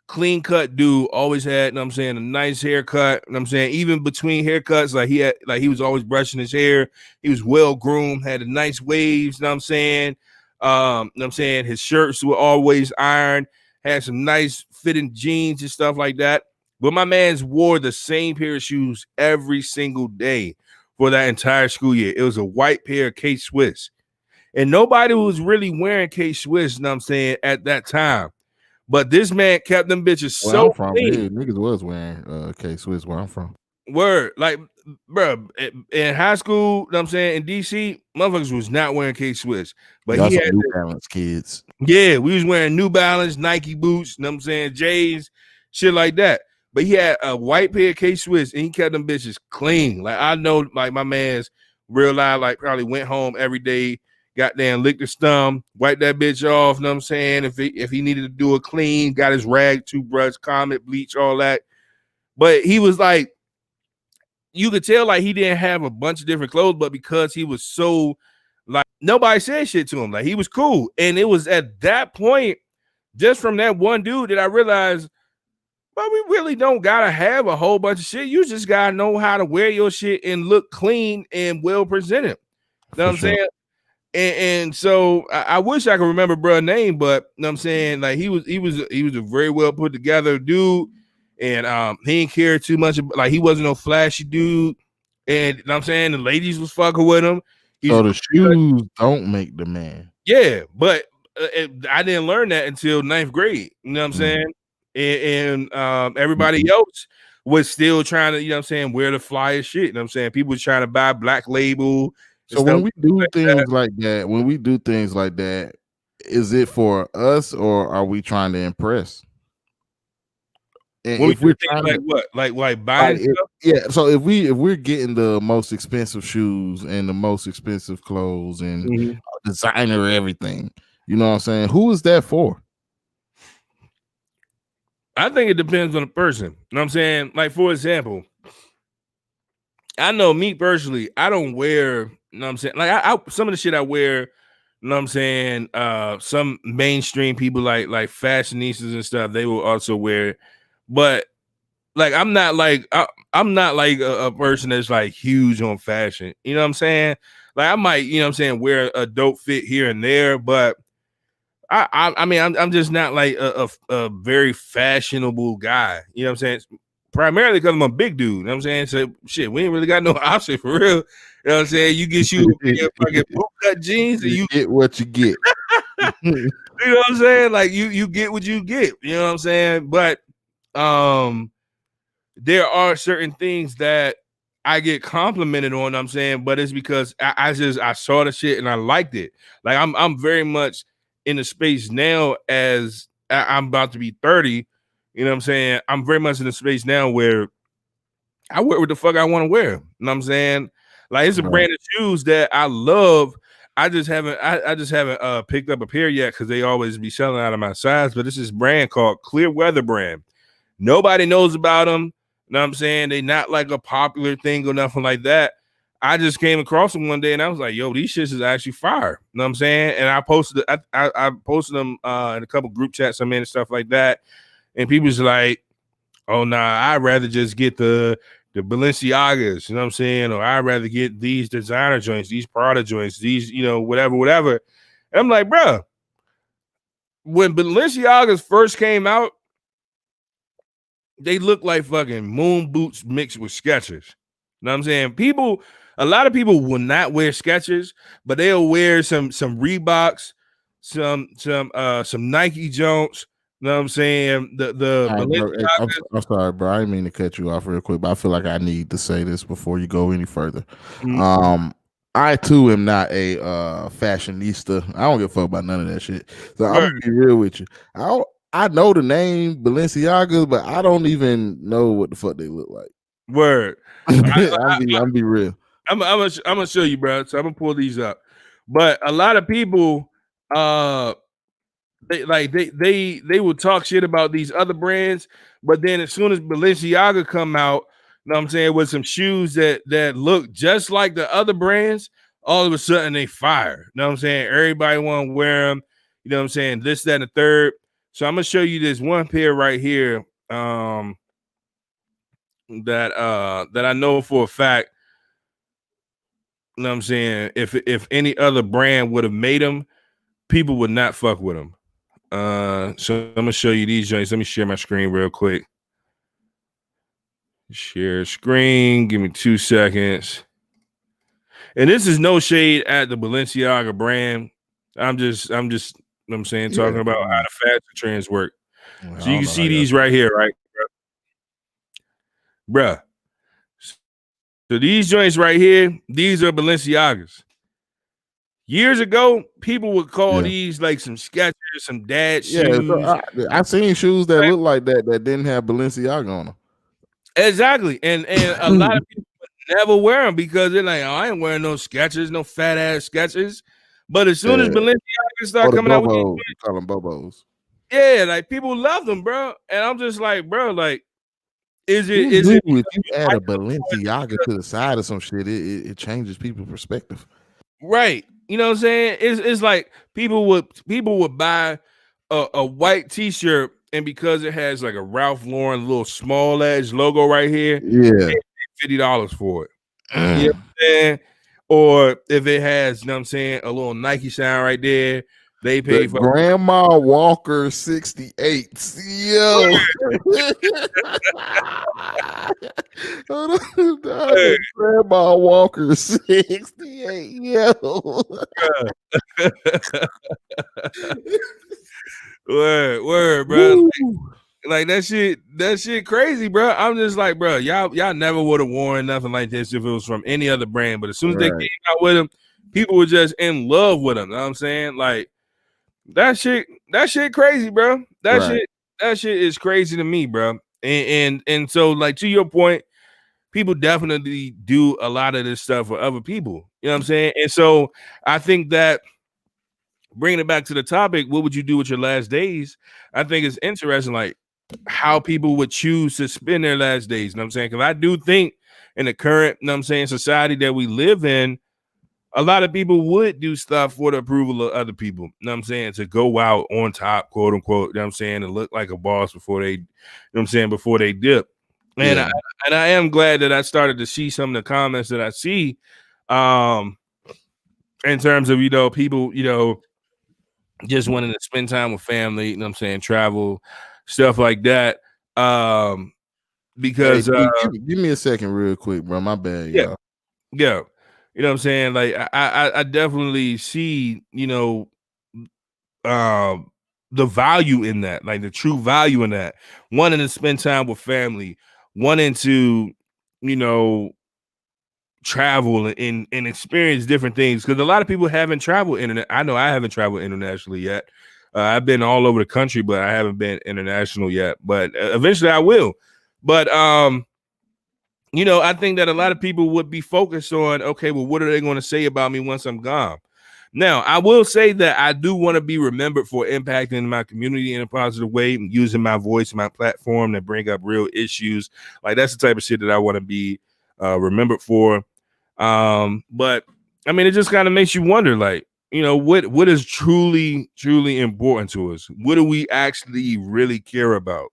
clean cut dude, always had, you know what I'm saying, a nice haircut. You know what I'm saying, even between haircuts, like he was always brushing his hair. He was well groomed, had a nice waves, you know what I'm saying? You know what I'm saying? His shirts were always ironed, had some nice fitting jeans and stuff like that. But my man's wore the same pair of shoes every single day for that entire school year. It was a white pair of K Swiss. And nobody was really wearing K Swiss, you know what I'm saying, at that time. But this man kept them bitches so clean. Niggas was wearing K Swiss where I'm from. Word, like, bro, in high school, you know what I'm saying, in DC, motherfuckers was not wearing K Swiss. But y'all he had New Balance kids. Yeah, we was wearing New Balance, Nike boots, you know what I'm saying, J's, shit like that. But he had a white pair of K Swiss and he kept them bitches clean. Like I know, like my man's real life, like probably went home every day, goddamn licked his thumb, wiped that bitch off, you know what I'm saying? If he needed to do a clean, got his rag, toothbrush, Comet, bleach, all that. But he was like, you could tell like he didn't have a bunch of different clothes, but because he was so like nobody said shit to him, like he was cool. And it was at that point, just from that one dude, that I realized, well, we really don't gotta have a whole bunch of shit. You just gotta know how to wear your shit and look clean and well presented. You know what I'm saying? And so I wish I could remember bruh's name, but you know what I'm saying, like he was a very well put together dude, and he didn't care too much about, like he wasn't no flashy dude, and you know what I'm saying, the ladies was fucking with him. So the shoes don't make the man. Yeah, but I didn't learn that until 9th grade. You know what I'm saying? And everybody else was still trying to, you know what I'm saying, wear the flyest shit. You know what I'm saying? People were trying to buy Black Label. So when we do things like that, is it for us or are we trying to impress? And if we're trying like what, like buying stuff? Yeah. So if we're getting the most expensive shoes and the most expensive clothes and designer everything, you know what I'm saying? Who is that for? I think it depends on the person. You know what I'm saying? Like, for example, I know me personally, I don't wear, you know what I'm saying? Like I some of the shit I wear, you know what I'm saying? Some mainstream people like fashionistas and stuff, they will also wear it. But like I'm not like a person that's like huge on fashion. You know what I'm saying? Like I might, you know what I'm saying, wear a dope fit here and there, but I mean I'm just not like a very fashionable guy. You know what I'm saying? Primarily because I'm a big dude. You know what I'm saying? So shit, we ain't really got no option for real. You know what I'm saying? You get your fucking boot cut jeans and you get what you get. You know what I'm saying? Like you get what you get. You know what I'm saying? But there are certain things that I get complimented on, you know what I'm saying, but it's because I saw the shit and I liked it. Like I'm very much in the space now as I'm about to be 30. You know what I'm saying? I'm very much in the space now where I wear what the fuck I want to wear. You know what I'm saying? Like it's a brand of shoes that I love. I just haven't picked up a pair yet because they always be selling out of my size. But this is brand called Clear Weather brand. Nobody knows about them. You know what I'm saying? They not like a popular thing or nothing like that. I just came across them one day and I was like, yo, these shits is actually fire. You know what I'm saying? And I posted them in a couple group chats I'm in and stuff like that. And people's like, oh nah, I'd rather just get the Balenciagas, you know what I'm saying? Or I'd rather get these designer joints, these Prada joints, these, you know, whatever. And I'm like, bro, when Balenciagas first came out, they look like fucking moon boots mixed with Skechers. You know what I'm saying? A lot of people will not wear Skechers, but they'll wear some Reeboks, some Nike Jones. You know what I'm saying? I'm sorry, bro. I didn't mean to cut you off real quick, but I feel like I need to say this before you go any further. I too am not a fashionista. I don't give a fuck about none of that shit. So I'm gonna be real with you. I know the name Balenciaga, but I don't even know what the fuck they look like. Word. I'm be real. I'm gonna show you, bro. So I'm gonna pull these up. But a lot of people, uh, they will talk shit about these other brands, but then as soon as Balenciaga come out, you know what I'm saying, with some shoes that look just like the other brands, all of a sudden they fire. You know what I'm saying? Everybody want to wear them. You know what I'm saying? This, that, and the third. So I'm gonna show you this one pair right here. That I know for a fact. You know what I'm saying? If any other brand would have made them, people would not fuck with them. So I'm gonna show you these joints. Let me share my screen real quick. Share screen. Give me 2 seconds. And this is no shade at the Balenciaga brand. I'm just, you know what I'm saying, talking about how the fashion trends work. So you can see these right here, right, bruh. So these joints right here, these are Balenciagas. Years ago, people would call these like some Skechers, some dad shoes. So I seen shoes that look like that didn't have Balenciaga on them. Exactly, and a lot of people would never wear them because they're like, oh, I ain't wearing no Skechers, no fat ass Skechers. But as soon as Balenciaga start coming out with these, call them Bobos. Yeah, like people love them, bro. And I'm just like, bro, like, is it if you add a Balenciaga to the side of some shit, it changes people's perspective. Right. You know what I'm saying? It's like people would buy a white t-shirt, and because it has like a Ralph Lauren little small edge logo right here, $50 for it. You know what I'm saying? Or if it has, you know what I'm saying, a little Nike sign right there, they pay for Grandma Walker 68. Yo. Grandma Walker 68. Yo. Word, bro. Like that shit crazy, bro. I'm just like, bro, y'all never would have worn nothing like this if it was from any other brand. But as soon as they came out with them, people were just in love with them. You know what I'm saying? Like that shit crazy, bro. That shit is crazy to me, bro. And so, like, to your point, people definitely do a lot of this stuff for other people. You know what I'm saying? And so I think that, bringing it back to the topic, what would you do with your last days? I think it's interesting, like, how people would choose to spend their last days. You know what I'm saying? Because I do think in the current, you know what I'm saying, society that we live in, a lot of people would do stuff for the approval of other people. You know what I'm saying? To go out on top, quote unquote, you know what I'm saying, and look like a boss before they, you know what I'm saying, before they dip. And I am glad that I started to see some of the comments that I see in terms of, you know, people, you know, just wanting to spend time with family, you know what I'm saying, travel, stuff like that. Because give me a second real quick, bro. My bad, y'all. Yeah. You know what I'm saying? Like I definitely see, you know, the value in that, like the true value in that. Wanting to spend time with family, wanting to, you know, travel and experience different things. Because a lot of people haven't traveled internet. I know I haven't traveled internationally yet. I've been all over the country, but I haven't been international yet. But eventually I will. But you know, I think that a lot of people would be focused on, okay, well, what are they going to say about me once I'm gone? Now, I will say that I do want to be remembered for impacting my community in a positive way, using my voice, my platform to bring up real issues. Like, that's the type of shit that I want to be remembered for. But I mean, it just kind of makes you wonder, like, you know, what is truly important to us? What do we actually really care about?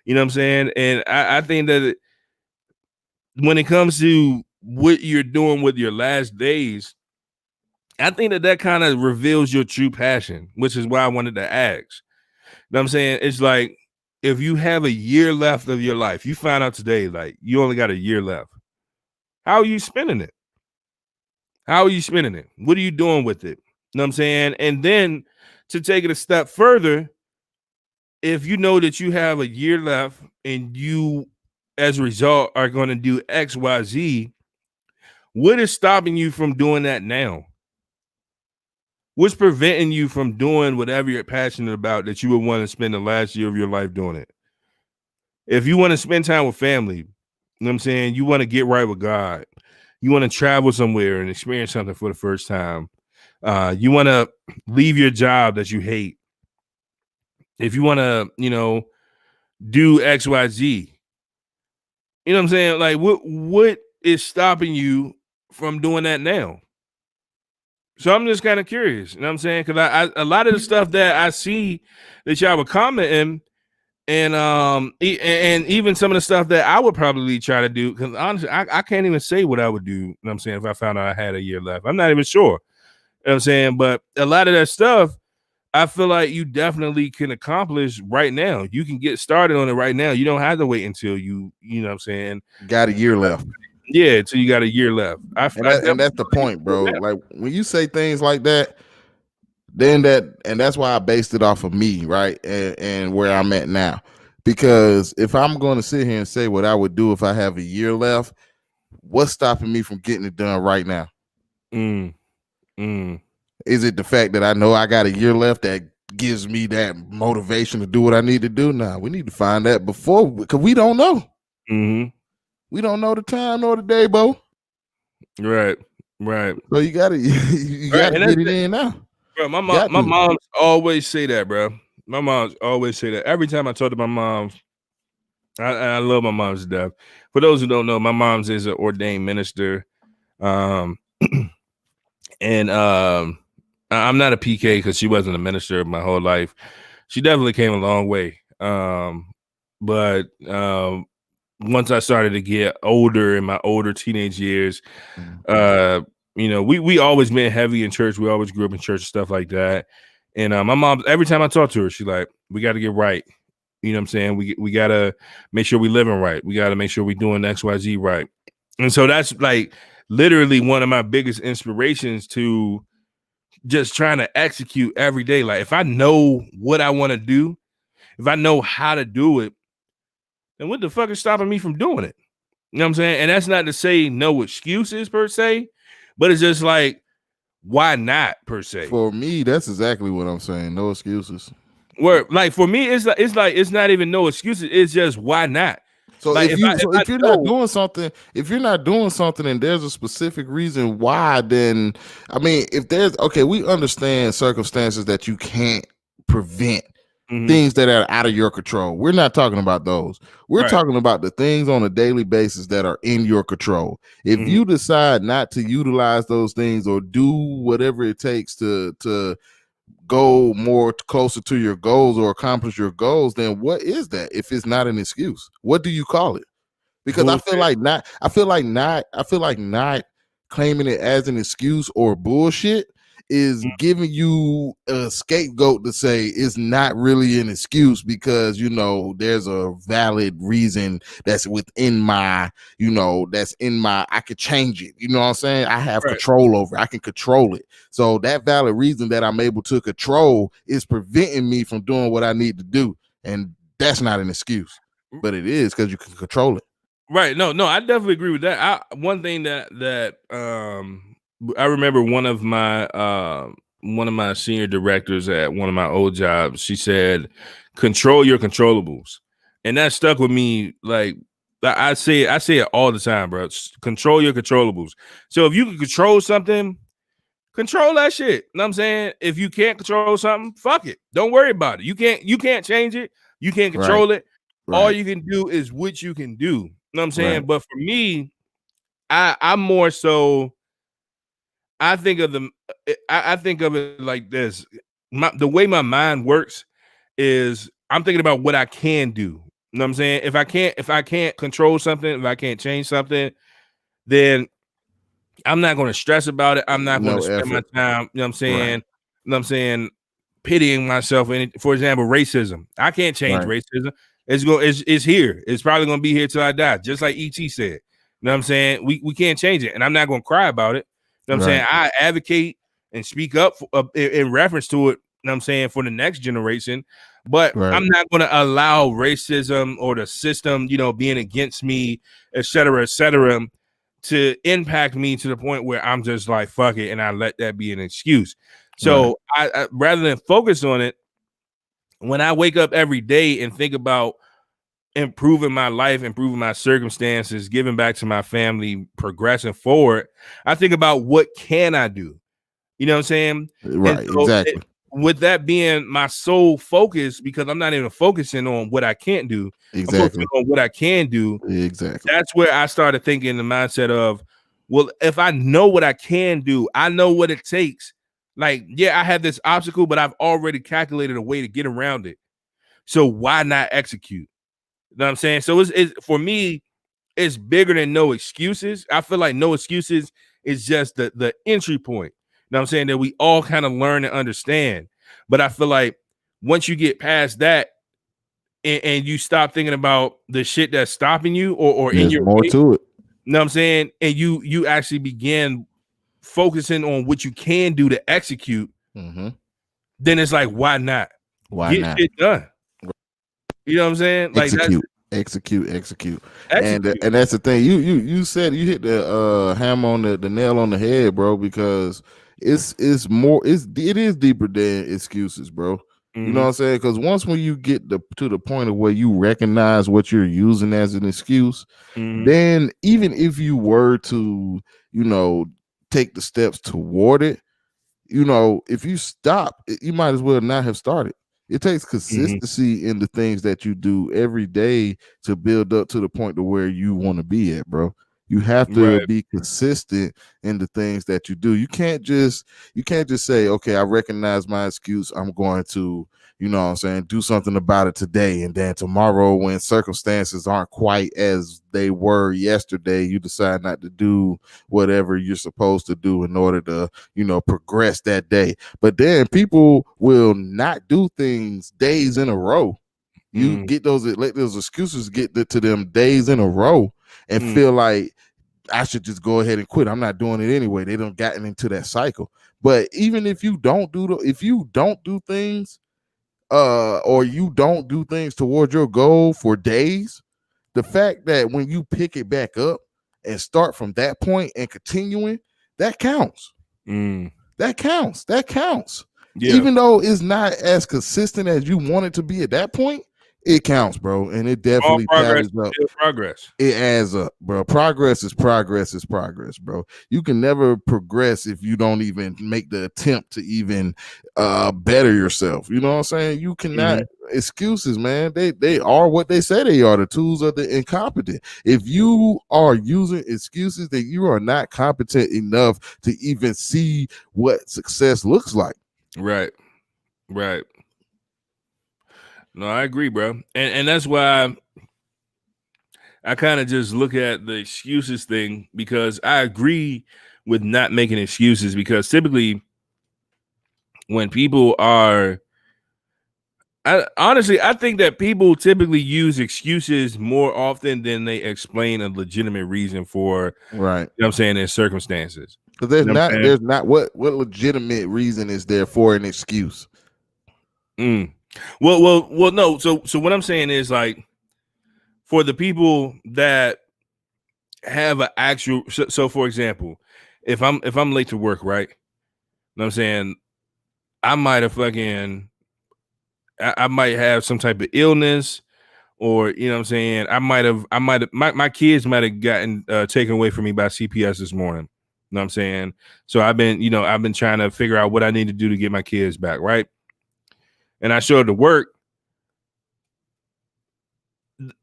You know what I'm saying? And I think that when it comes to what you're doing with your last days, I think that kind of reveals your true passion, which is why I wanted to ask. You know what I'm saying? It's like, if you have a year left of your life, you find out today, like, you only got a year left. How are you spending it? How are you spending it? What are you doing with it? You know what I'm saying? And then to take it a step further, if you know that you have a year left and you, as a result, are going to do X, Y, Z, what is stopping you from doing that now? What's preventing you from doing whatever you're passionate about that you would want to spend the last year of your life doing it? If you want to spend time with family, you know what I'm saying? You want to get right with God. You want to travel somewhere and experience something for the first time. You want to leave your job that you hate. If you want to, do XYZ, you know what I'm saying? Like, what is stopping you from doing that now? So I'm just kind of curious, you know what I'm saying? Because I a lot of the stuff that I see that y'all were commenting, and and even some of the stuff that I would probably try to do, because honestly, I can't even say what I would do, you know what I'm saying, if I found out I had a year left. I'm not even sure. You know what I'm saying? But a lot of that stuff, I feel like you definitely can accomplish right now. You can get started on it right now. You don't have to wait until you know what I'm saying, got a year left. Yeah, until you got a year left. And that's the point, bro. Like when you say things like that, then that's why I based it off of me, right? And where I'm at now. Because if I'm going to sit here and say what I would do if I have a year left, what's stopping me from getting it done right now? Is it the fact that I know I got a year left that gives me that motivation to do what I need to do? Nah, we need to find that before, because we don't know. We don't know the time nor the day, Bo. Right. So you gotta get it in now. Bro, my mom's always say that, bro. My mom's always say that. Every time I talk to my mom, I love my mom's death. For those who don't know, my mom's is an ordained minister. And I'm not a PK because she wasn't a minister my whole life. She definitely came a long way. But once I started to get older in my older teenage years, we always been heavy in church. We always grew up in church and stuff like that. And my mom, every time I talk to her, she's like, we got to get right. You know what I'm saying? We got to make sure we living right. We got to make sure we doing XYZ right. And so that's like literally one of my biggest inspirations to just trying to execute every day. Like if I know what I want to do, if I know how to do it, then what the fuck is stopping me from doing it? You know what I'm saying? And that's not to say no excuses per se, but it's just like, why not per se? For me, that's exactly what I'm saying. No excuses. Where like for me, it's not even no excuses. It's just why not? So like if you're not doing something, and there's a specific reason why, then I mean, if there's we understand circumstances that you can't prevent. Things that are out of your control. We're not talking about those. We're talking about the things on a daily basis that are in your control. If you decide not to utilize those things or do whatever it takes to go more closer to your goals or accomplish your goals, then what is that if it's not an excuse? What do you call it? Because bullshit. I feel like not claiming it as an excuse or bullshit is giving you a scapegoat to say it's not really an excuse because there's a valid reason that's within my I could change it. You know what I'm saying? I have control over it. I can control it. So that valid reason that I'm able to control is preventing me from doing what I need to do. And that's not an excuse, but it is because you can control it. Right. No, I definitely agree with that. One thing that I remember one of my senior directors at one of my old jobs, she said, control your controllables. And that stuck with me. Like I say it all the time, bro. Control your controllables. So if you can control something, control that shit. You know what I'm saying? If you can't control something, fuck it. Don't worry about it. You can't change it. You can't control it. All you can do is what you can do. You know what I'm saying? But for me, I'm more so, I think of it like this. The way my mind works is I'm thinking about what I can do. You know what I'm saying? If I can't control something, if I can't change something, then I'm not going to stress about it. I'm not going to spend my time, you know what I'm saying? You know what I'm saying? Pitying myself. For example, racism. I can't change racism. It's here. It's probably going to be here till I die. Just like E.T. said. You know what I'm saying? We can't change it. And I'm not going to cry about it. You know what I'm saying? I advocate and speak up in reference to it. You know what I'm saying? For the next generation. But I'm not going to allow racism or the system, being against me, et cetera, to impact me to the point where I'm just like, fuck it. And I let that be an excuse. So I rather than focus on it, when I wake up every day and think about improving my life, improving my circumstances, giving back to my family, progressing forward, I think about what can I do? You know what I'm saying? And Right, so exactly. with that being my sole focus, because I'm not even focusing on what I can't do, I'm focusing Exactly. on what I can do. Exactly. That's where I started thinking the mindset of, well, if I know what I can do, I know what it takes. Like, yeah, I have this obstacle, but I've already calculated a way to get around it. So why not execute? You know what I'm saying? So it's for me, it's bigger than no excuses. I feel like no excuses is just the entry point. You know what I'm saying? That we all kind of learn and understand. But I feel like once you get past that and you stop thinking about the shit that's stopping you or in There's your more way, to it. you know what I'm saying? And you actually begin focusing on what you can do to execute, then it's like, why not? Why Get not? shit done. You know what I'm saying? Like that's Execute. execute. And that's the thing. You said you hit the hammer on the nail on the head, bro, because it's more it is deeper than excuses, bro. You know what I'm saying? Because once when you get to the point of where you recognize what you're using as an excuse, then even if you were to, take the steps toward it, if you stop, you might as well not have started. It takes consistency in the things that you do every day to build up to the point to where you want to be at, bro. You have to be consistent in the things that you do. You can't just say, okay, I recognize my excuse. I'm going to, do something about it today. And then tomorrow, when circumstances aren't quite as they were yesterday, you decide not to do whatever you're supposed to do in order to, progress that day. But then people will not do things days in a row. You get let those excuses get to them days in a row and feel like I should just go ahead and quit. I'm not doing it anyway. They don't gotten into that cycle. But even if you don't do things, or you don't do things towards your goal for days, the fact that when you pick it back up and start from that point and continuing, that counts. That counts. That counts. Yeah. Even though it's not as consistent as you want it to be at that point, it counts, bro. And it definitely tallies up. Progress. It adds up, bro. Progress is progress, bro. You can never progress if you don't even make the attempt to even better yourself. You know what I'm saying? You cannot excuses, man. They are what they say they are. The tools of the incompetent. If you are using excuses, then you are not competent enough to even see what success looks like. Right. No, I agree, bro. And that's why I kind of just look at the excuses thing, because I agree with not making excuses, because typically when people are, I think that people typically use excuses more often than they explain a legitimate reason for, right. You know what I'm saying, their circumstances. Because there's not what legitimate reason is there for an excuse? Well, no. So what I'm saying is, like, for the people that have an actual, so for example, if I'm late to work, right? You know what I'm saying? I might have I might have some type of illness, or you know what I'm saying, my kids might have gotten taken away from me by CPS this morning. You know what I'm saying? So I've been trying to figure out what I need to do to get my kids back, right? And I showed up to work.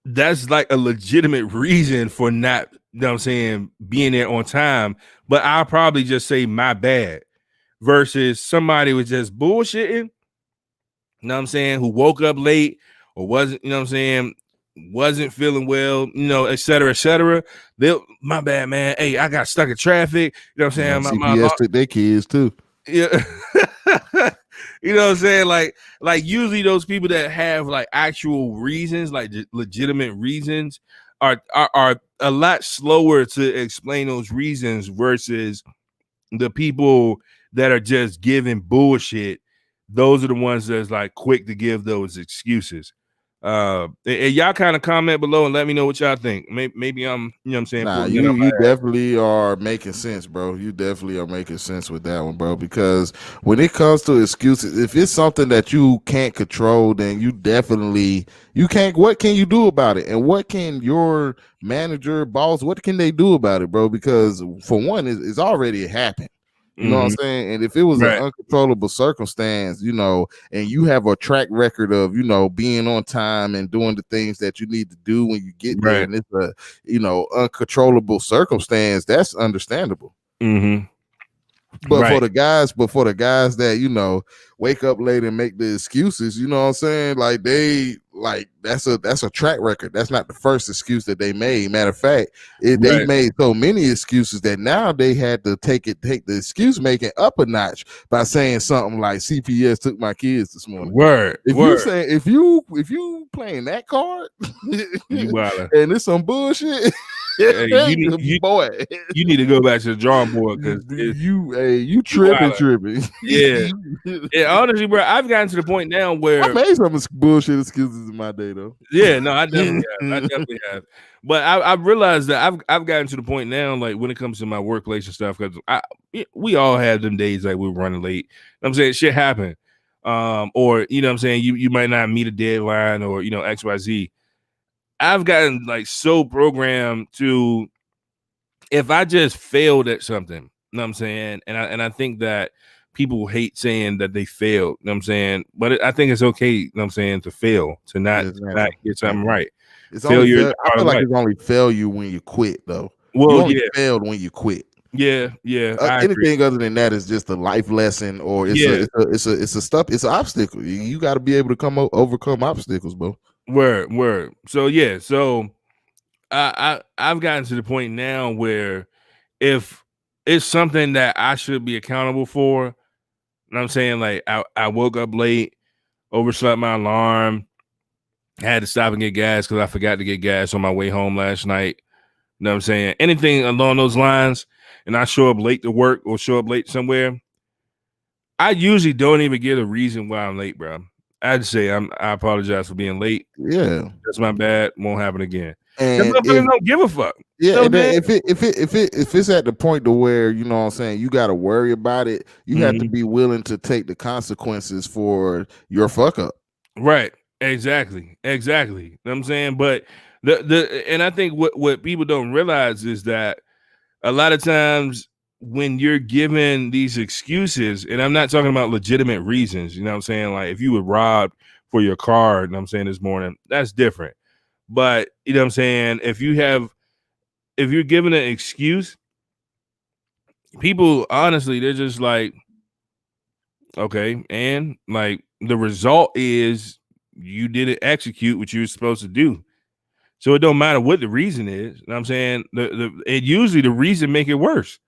That's like a legitimate reason for not, you know what I'm saying, being there on time. But I'll probably just say my bad, versus somebody was just bullshitting, you know what I'm saying, who woke up late or wasn't, you know what I'm saying, wasn't feeling well, et cetera, et cetera. They'll, my bad, man. Hey, I got stuck in traffic. You know what I'm saying? CPS took their kids too. Yeah. You know what I'm saying? Like usually those people that have like actual reasons, like legitimate reasons, are a lot slower to explain those reasons versus the people that are just giving bullshit. Those are the ones that's like quick to give those excuses. And y'all kind of comment below and let me know what y'all think. Maybe I'm, you know what I'm saying? Nah, you definitely are making sense, bro. You definitely are making sense with that one, bro. Because when it comes to excuses, if it's something that you can't control, then you can't. What can you do about it? And what can your manager, boss, what can they do about it, bro? Because for one, it's already happened. You know what I'm saying? And if it was an uncontrollable circumstance, you know, and you have a track record of, you know, being on time and doing the things that you need to do when you get there, and it's a, you know, uncontrollable circumstance, that's understandable. But for the guys that, you know, wake up late and make the excuses, you know what I'm saying? Like that's a track record. That's not the first excuse that they made. Matter of fact, they made so many excuses that now they had to take the excuse making up a notch by saying something like CPS took my kids this morning. If you playing that card and it's some bullshit. You boy, you need to go back to the drawing board because you tripping. Yeah. Honestly, bro, I've gotten to the point now where I made some bullshit excuses in my day though. Yeah, no, I definitely have. But I've realized that I've gotten to the point now, like when it comes to my workplace and stuff, because we all have them days like we're running late. I'm saying shit happen. Or you know what I'm saying, you might not meet a deadline or you know, XYZ. I've gotten like so programmed to if I just failed at something, you know what I'm saying? And I think that people hate saying that they failed, you know what I'm saying? But I think it's okay, you know what I'm saying, to fail, to not get something right. It's failure. I feel like it's only failure when you quit though. Well, you only failed when you quit. Yeah. Anything other than that is just a life lesson, or it's an obstacle. You got to be able to overcome obstacles, bro. Word. So yeah, I've gotten to the point now where if it's something that I should be accountable for, you know what I'm saying? Like I woke up late, overslept my alarm, had to stop and get gas because I forgot to get gas on my way home last night. You know what I'm saying? Anything along those lines, and I show up late to work or show up late somewhere, I usually don't even give a reason why I'm late, bro. I'd say I apologize for being late. Yeah, that's my bad. Won't happen again. And don't give a fuck. Yeah, and then if it's at the point to where, you know what I'm saying, you got to worry about it, you have to be willing to take the consequences for your fuck up. Right. Exactly. You know what I'm saying? But and I think what people don't realize is that a lot of times when you're given these excuses, and I'm not talking about legitimate reasons, you know what I'm saying? Like if you were robbed for your car, you know what I'm saying, this morning, that's different. But you know what I'm saying, if you're given an excuse, people honestly, they're just like, okay, and like the result is you didn't execute what you were supposed to do. So it don't matter what the reason is. You know what I'm saying? It usually the reason make it worse.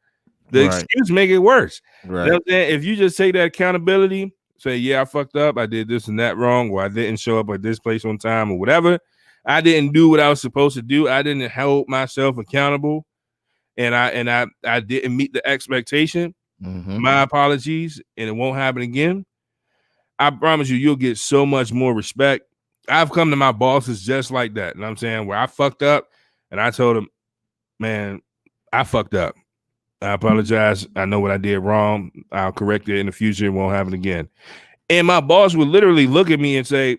The excuse make it worse. Right. You know what I'm saying? If you just take that accountability, say, yeah, I fucked up, I did this and that wrong, or I didn't show up at this place on time, or whatever. I didn't do what I was supposed to do. I didn't hold myself accountable, and I didn't meet the expectation. My apologies, and it won't happen again. I promise you'll get so much more respect. I've come to my bosses just like that. You know what I'm saying? Where I fucked up and I told them, man, I fucked up. I apologize. I know what I did wrong. I'll correct it in the future. It won't happen again. And my boss would literally look at me and say,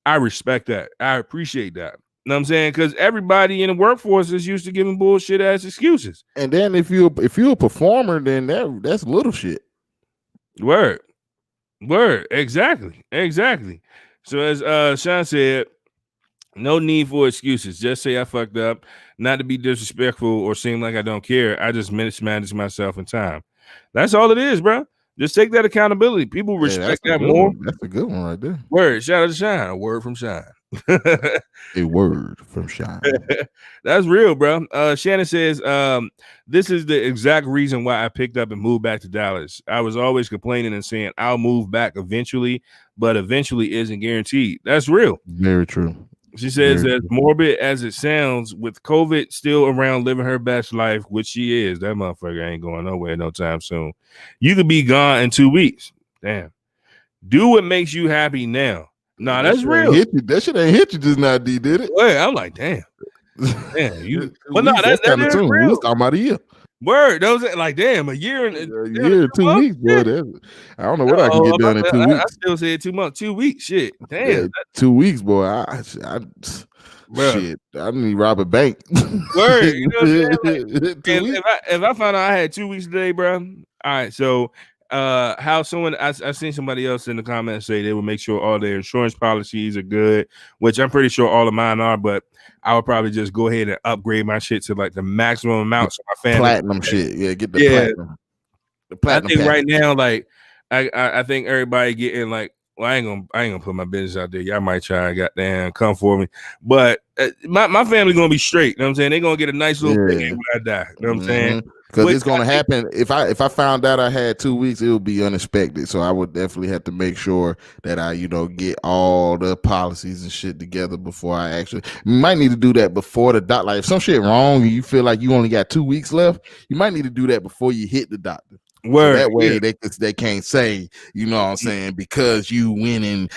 I respect that. I appreciate that. You know what I'm saying? Because everybody in the workforce is used to giving bullshit ass excuses. And then if you're a performer, then that's little shit. Word. Exactly. So as Sean said, no need for excuses. Just say I fucked up. Not to be disrespectful or seem like I don't care. I just mismanaged myself in time. That's all it is, bro. Just take that accountability. People respect that more. That's a good one right there. Word. Shout out to Shine. A word from Shine. A word from Shine. That's real, bro. Shannon says, this is the exact reason why I picked up and moved back to Dallas. I was always complaining and saying I'll move back eventually, but eventually isn't guaranteed. That's real. Very true. She says, as morbid as it sounds, with COVID still around living her best life, which she is, that motherfucker ain't going nowhere no time soon. You could be gone in 2 weeks. Damn. Do what makes you happy now. Nah, that's real. That shit ain't hit you just now, D, did it? Well, I'm like, damn. You. Well, no, that's kind of real. We was talking about a year. Word, those like damn a year and 2 weeks, boy. I don't know what I can get done in 2 weeks. I still said 2 months, 2 weeks. Shit, damn, yeah, 2 weeks, boy. Shit, I need to rob a bank. Word, you know what I'm saying? Like, if I found out I had 2 weeks today, bro, All right, so how someone I seen somebody else in the comments say they will make sure all their insurance policies are good, which I'm pretty sure all of mine are, but I would probably just go ahead and upgrade my shit to like the maximum amount so my family platinum shit. Yeah, get the yeah. platinum I think package. right now, like I think everybody getting like, well, I ain't gonna put my business out there. Y'all might try and goddamn come for me, but my family gonna be straight. You know what I'm saying? They gonna get a nice little thing when I die. You know what I'm saying? Because it's gonna happen. If I found out I had 2 weeks, it would be unexpected. So I would definitely have to make sure that I, get all the policies and shit together before I actually. You might need to do that before the doctor. Like if some shit wrong and you feel like you only got 2 weeks left, you might need to do that before you hit the doctor. Word, so that way they can't say, you know what I'm saying, because you went and,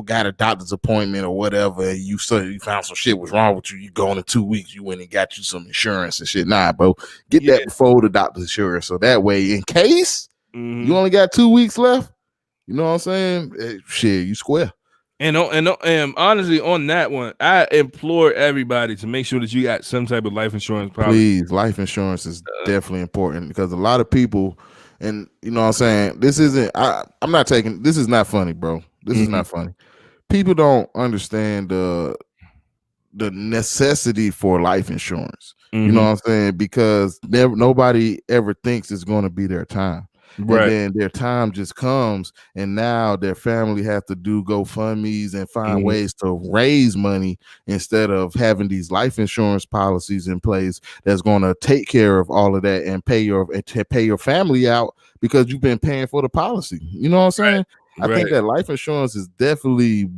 got a doctor's appointment or whatever, you found some shit was wrong with you, you go in 2 weeks, you went and got you some insurance and shit. Nah, bro, get that before the doctor's insurance. So that way, in case you only got 2 weeks left, you know what I'm saying? Shit, you square. And honestly, on that one, I implore everybody to make sure that you got some type of life insurance policy. Please, life insurance is definitely important because a lot of people, and you know what I'm saying, this isn't, I'm not taking, this is not funny, bro. This is not funny. People don't understand the necessity for life insurance. You know what I'm saying? Because nobody ever thinks it's going to be their time. Right. And then their time just comes, and now their family have to do GoFundMe's and find ways to raise money instead of having these life insurance policies in place that's going to take care of all of that and pay your family out because you've been paying for the policy. You know what I'm saying? Right. I think that life insurance is definitely.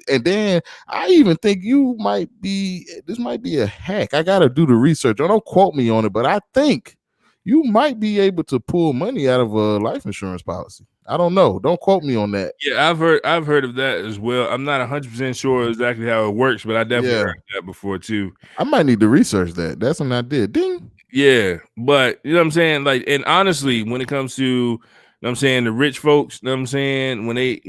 And then I even think this might be a hack. I got to do the research. Don't quote me on it, but I think you might be able to pull money out of a life insurance policy. I don't know. Don't quote me on that. Yeah, I've heard of that as well. I'm not 100% sure exactly how it works, but I definitely heard that before too. I might need to research that. That's what I did. Ding. Yeah, but you know what I'm saying? Like, and honestly, when it comes to, you know what I'm saying, the rich folks, you know what I'm saying, when they,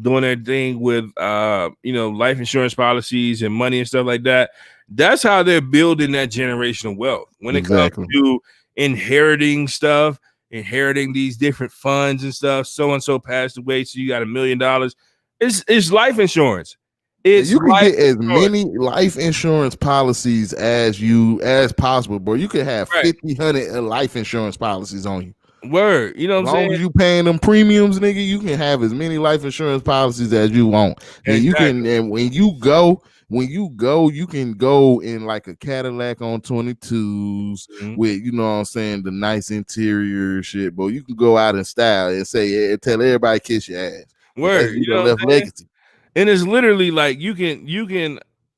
doing their thing with life insurance policies and money and stuff like that, that's how they're building that generational wealth. When it comes to inheriting stuff, inheriting these different funds and stuff, so and so passed away, so you got $1 million. It's life insurance. You can get as many life insurance policies as possible, bro. You can have 100 life insurance policies on you. Word, you know what I'm saying? As long as you paying them premiums, nigga, you can have as many life insurance policies as you want. And you can, and when you go, you can go in like a Cadillac on 22s with, you know what I'm saying, the nice interior shit, bro. You can go out in style and say, tell everybody kiss your ass. Word, you know left legacy. And it's literally like you can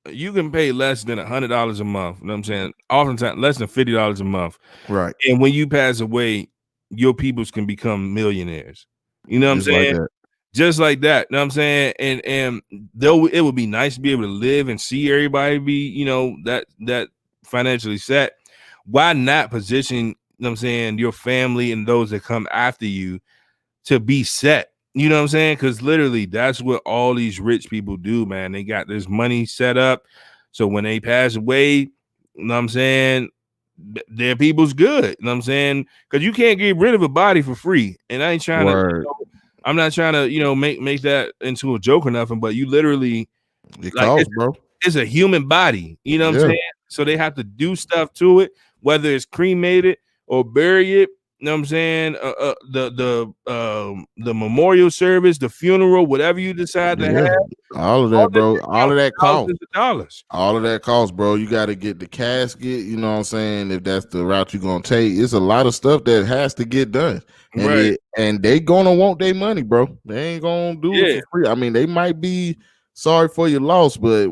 pay less than $100 a month. You know what I'm saying? Oftentimes less than $50 a month. Right. And when you pass away, your peoples can become millionaires. You know what I'm saying? Just like that. You know what I'm saying? And though it would be nice to be able to live and see everybody be, that financially set, why not position, you know what I'm saying, your family and those that come after you to be set? You know what I'm saying? Because literally that's what all these rich people do, man. They got this money set up. So when they pass away, you know what I'm saying, their people's good. You know what I'm saying? Because you can't get rid of a body for free. And I ain't trying to, I'm not trying to, make that into a joke or nothing, but you literally, bro. It's a human body. You know what I'm saying? So they have to do stuff to it, whether it's cremated or bury it. You know what I'm saying? The memorial service, the funeral, whatever you decide to have. All of that, bro. All of that costs. Dollars. All of that costs, bro. You got to get the casket, you know what I'm saying? If that's the route you're going to take, it's a lot of stuff that has to get done. And and they going to want their money, bro. They ain't going to do it for free. I mean, they might be sorry for your loss, but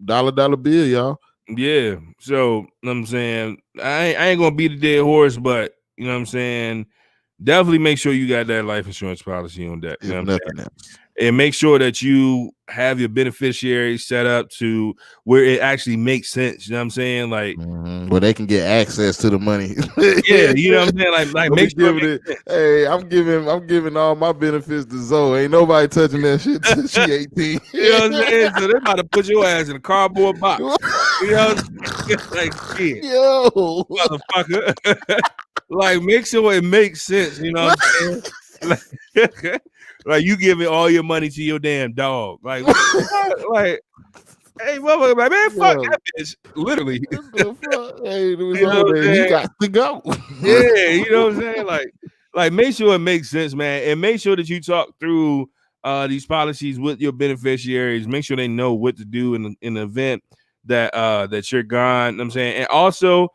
dollar bill, y'all. Yeah. So, you know what I'm saying? I ain't going to beat a dead horse, but you know what I'm saying? Definitely make sure you got that life insurance policy on deck. You know what I'm saying? And make sure that you have your beneficiaries set up to where it actually makes sense. You know what I'm saying? Like where they can get access to the money. Yeah, you know what I'm saying? Like make sure hey, I'm giving all my benefits to Zoe. Ain't nobody touching that shit till she 18. You know what I'm saying? So they about to put your ass in a cardboard box. You know what I'm saying? Like shit. Yo, motherfucker. Like, make sure it makes sense. You know what I'm saying? Like, like you giving all your money to your damn dog. Like, like, hey, motherfucker, like, man, fuck Yo, that bitch. Literally. what the fuck? Hey, it was You know over what I'm there. He saying? got to go. Yeah, you know what I'm saying? Like make sure it makes sense, man, and make sure that you talk through these policies with your beneficiaries. Make sure they know what to do in the event that that you're gone. You know what I'm saying, and also,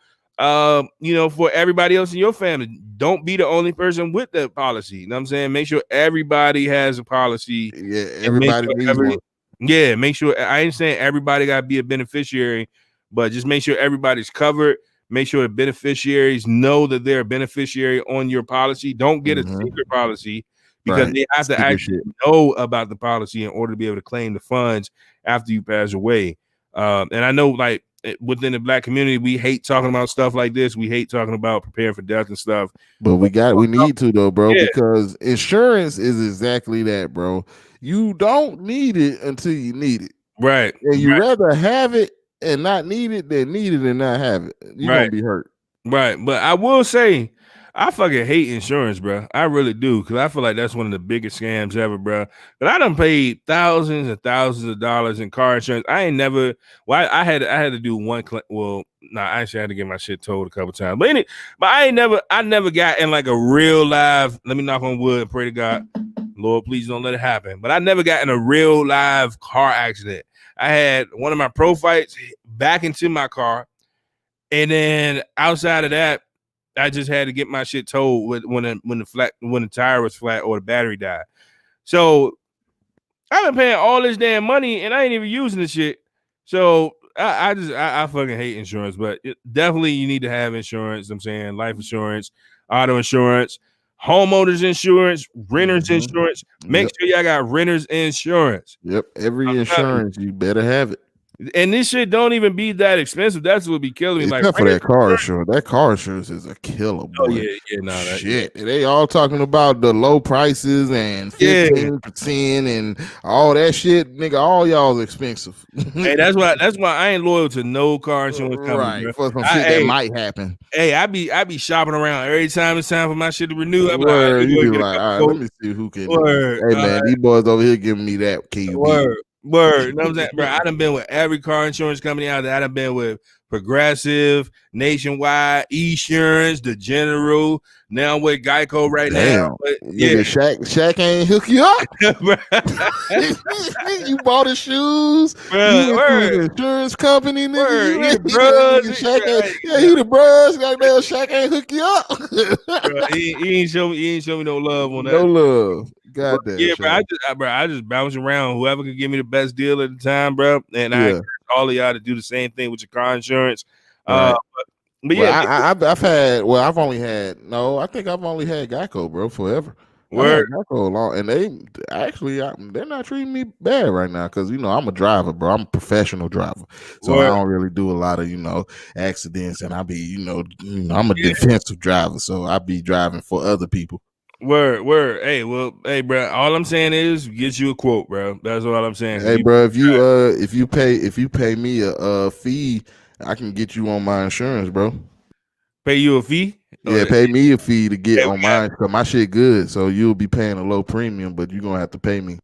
you know, for everybody else in your family, don't be the only person with that policy. You know what I'm saying? Make sure everybody has a policy. Yeah, And make everybody sure needs one. yeah, make sure. I ain't saying everybody got to be a beneficiary, but just make sure everybody's covered. Make sure the beneficiaries know that they're a beneficiary on your policy. Don't get a secret policy because they have to actually know about the policy in order to be able to claim the funds after you pass away. And I know, like, within the Black community, we hate talking about stuff like this. We hate talking about preparing for death and stuff. But we need to though, bro, because insurance is exactly that, bro. You don't need it until you need it. Right. And you rather have it and not need it than need it and not have it. You're gonna be hurt. Right. But I will say, I fucking hate insurance, bro. I really do, because I feel like that's one of the biggest scams ever, bro. But I done paid thousands and thousands of dollars in car insurance. I ain't never. Well, I had to do one. Well, no, I actually had to get my shit towed a couple times. But I never got in like a real live. Let me knock on wood and pray to God, Lord, please don't let it happen. But I never got in a real live car accident. I had one of my pro fights back into my car, and then outside of that, I just had to get my shit towed when the tire was flat or the battery died. So I've been paying all this damn money and I ain't even using the shit. So I fucking hate insurance, but definitely you need to have insurance. I'm saying life insurance, auto insurance, homeowners insurance, renters insurance. Make sure y'all got renters insurance. Yep, every insurance you better have it. And this shit don't even be that expensive. That's what be killing me. Except like for that car insurance. That car insurance is a killer, boy. Oh yeah, no, shit. They all talking about the low prices and 15% and all that shit, nigga. All y'all's expensive. Hey, that's why I ain't loyal to no car insurance company. Right, for some shit that might happen. Hey, I be shopping around every time it's time for my shit to renew. I'm like, all right, let me see who can. Hey man, these boys over here giving me that KUB. Word, you know what I'm saying, bro? I done been with every car insurance company out there. I done been with Progressive, Nationwide, Esurance, the General. Now I'm with Geico right now. But, yeah, Shaq ain't hook you up. You bought his shoes. You went to the insurance company, nigga. He the bruh. He the bruh. Goddamn, Shaq ain't hook you up. Bro, he ain't show me no love on that. No love. Goddamn. Yeah, bro. I just bounce around. Whoever could give me the best deal at the time, bro. And I encourage all of y'all to do the same thing with your car insurance. Right. But yeah, I've only had Geico, bro, forever. Geico long, and they're not treating me bad right now because I'm a driver, bro. I'm a professional driver, so I don't really do a lot of accidents, and I be I'm a defensive driver, so I be driving for other people. Word. Hey, bro. All I'm saying is get you a quote, bro. That's all I'm saying. Hey, bro, if you pay me a fee, I can get you on my insurance, bro. Pay you a fee? Yeah, pay me a fee to get on mine because my shit good. So you'll be paying a low premium, but you're gonna have to pay me.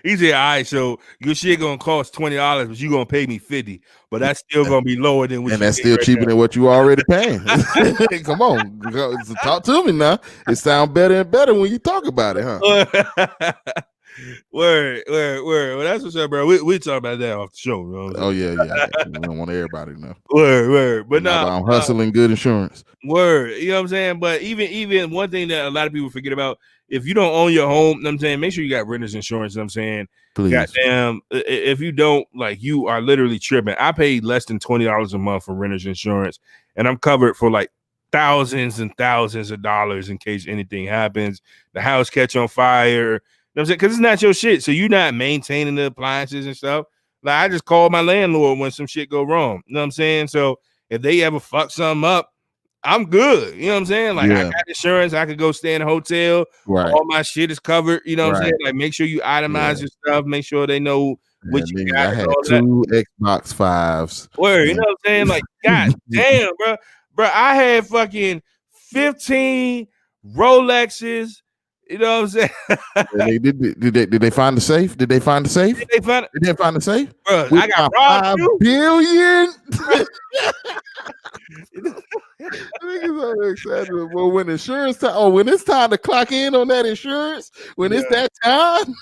He said, all right, so your shit gonna cost $20, but you gonna pay me $50, but that's still gonna be lower than what and that's still cheaper than what you already paying. Come on, talk to me now. It sounds better and better when you talk about it, huh? Word. Well, that's what's up, bro. We talk about that off the show, bro. Oh yeah. We don't want everybody to know. Word. But I'm hustling good insurance. Word. You know what I'm saying? But even one thing that a lot of people forget about, if you don't own your home, you know what I'm saying, make sure you got renters insurance. You know what I'm saying, please. Goddamn, if you don't, like, you are literally tripping. I paid less than $20 a month for renters insurance, and I'm covered for like thousands and thousands of dollars in case anything happens. The house catch on fire. You know what I'm saying? Because it's not your shit. So you're not maintaining the appliances and stuff. Like, I just call my landlord when some shit go wrong. You know what I'm saying? So if they ever fuck something up, I'm good. You know what I'm saying? Like, I got insurance. I could go stay in a hotel. Right. All my shit is covered. You know what I'm saying? Like, make sure you itemize your stuff. Make sure they know what you got. I had 2 Xbox 5s. Word. You know what I'm saying? Like, god damn, bro. bro. I had fucking 15 Rolexes. You know what I'm saying? Did they find the safe? Did they find the safe? They found it. Did they find the safe? Bro, With I got my robbed 5 billion. too. Niggas so excited. Well, when insurance time, when it's time to clock in on that insurance, when it's that time,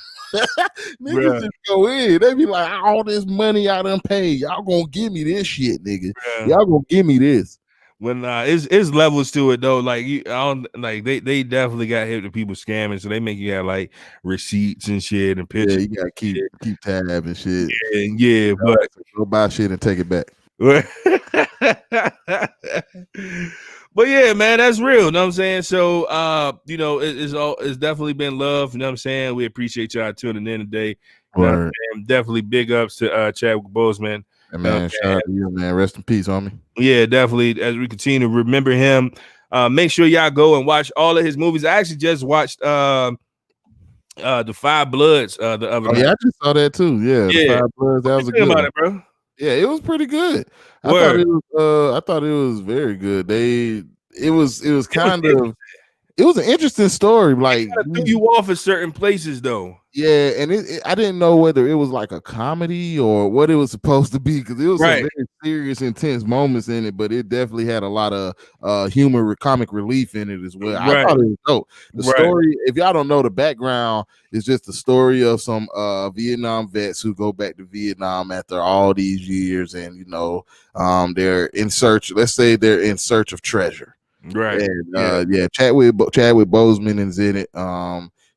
niggas just go in. They be like, all this money I done paid, y'all gonna give me this shit, nigga. Y'all gonna give me this. When it's levels to it though. Like I don't like they definitely got hit with people scamming, so they make you have like receipts and shit and pictures. Yeah, you gotta keep tab and shit. Yeah, but go buy shit and take it back. But yeah, man, that's real. You know what I'm saying? So it's definitely been love. You know what I'm saying? We appreciate y'all tuning in today. You know what I'm saying? Definitely big ups to Chadwick Boseman. And man, shout out to you, man. Rest in peace, homie. Yeah, definitely. As we continue to remember him, make sure y'all go and watch all of his movies. I actually just watched the Five Bloods the other night. Yeah, I just saw that too. Yeah, the Five Bloods. That was a good one. It, bro. Yeah, it was pretty good. I thought it was very good. It was an interesting story. Like threw you off at certain places though. Yeah, and I didn't know whether it was like a comedy or what it was supposed to be, because it was some very serious, intense moments in it, but it definitely had a lot of humor, comic relief in it as well. I thought it was dope. The story, if y'all don't know the background, is just the story of some Vietnam vets who go back to Vietnam after all these years, and they're in search. Let's say they're in search of treasure. Right. And Chadwick Boseman is in it.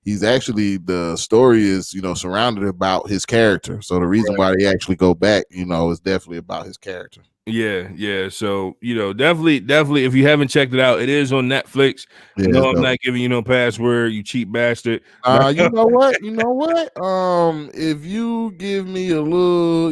He's actually, the story is, surrounded about his character. So the reason why they actually go back, is definitely about his character. Yeah. So, definitely, if you haven't checked it out, it is on Netflix. I'm not giving you no password, you cheap bastard. You know what? If you give me a little,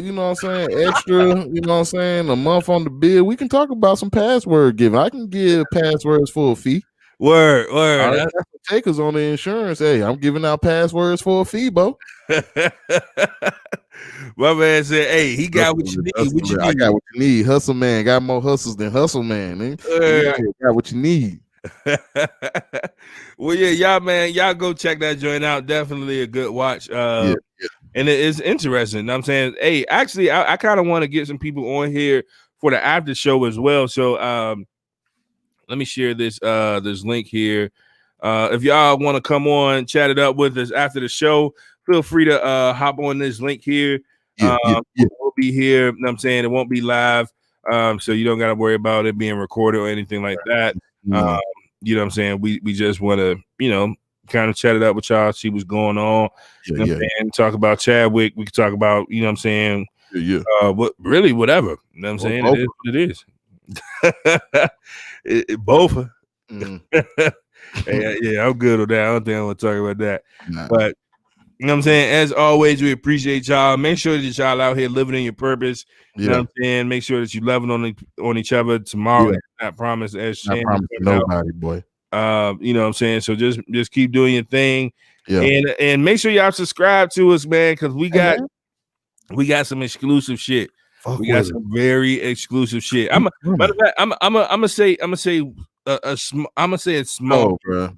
extra, a month on the bill, we can talk about some password giving. I can give passwords for a fee. Word. That's the takers on the insurance. Hey, I'm giving out passwords for a fee, bro. My man said, "Hey, he got what you need. What you need? I got what you need. Hustle man got more hustles than hustle man. Got what you need." Well, yeah, y'all go check that joint out. Definitely a good watch. And it is interesting. You know what I'm saying, hey, actually, I kind of want to get some people on here for the after show as well. So, let me share this link here. If y'all want to come on, chat it up with us after the show, feel free to hop on this link here. We'll be here. You know what I'm saying? It won't be live. So you don't got to worry about it being recorded or anything like that. You know what I'm saying? We just want to, kind of chat it up with y'all, see what's going on. And talk about Chadwick. We can talk about, what I'm saying? Whatever. You know what I'm saying? It is what it is. Both. Yeah, I'm good with that. I don't think I want to talk about that. But you know what I'm saying? As always, we appreciate y'all. Make sure that y'all out here living in your purpose. You know what I'm saying? Make sure that you loving on each other. Tomorrow is not promised, as Shannon promise nobody, boy. You know what I'm saying? So just keep doing your thing. And make sure y'all subscribe to us, man, because we got some exclusive shit. We got some very exclusive shit. I'm gonna say it's small, no, bro.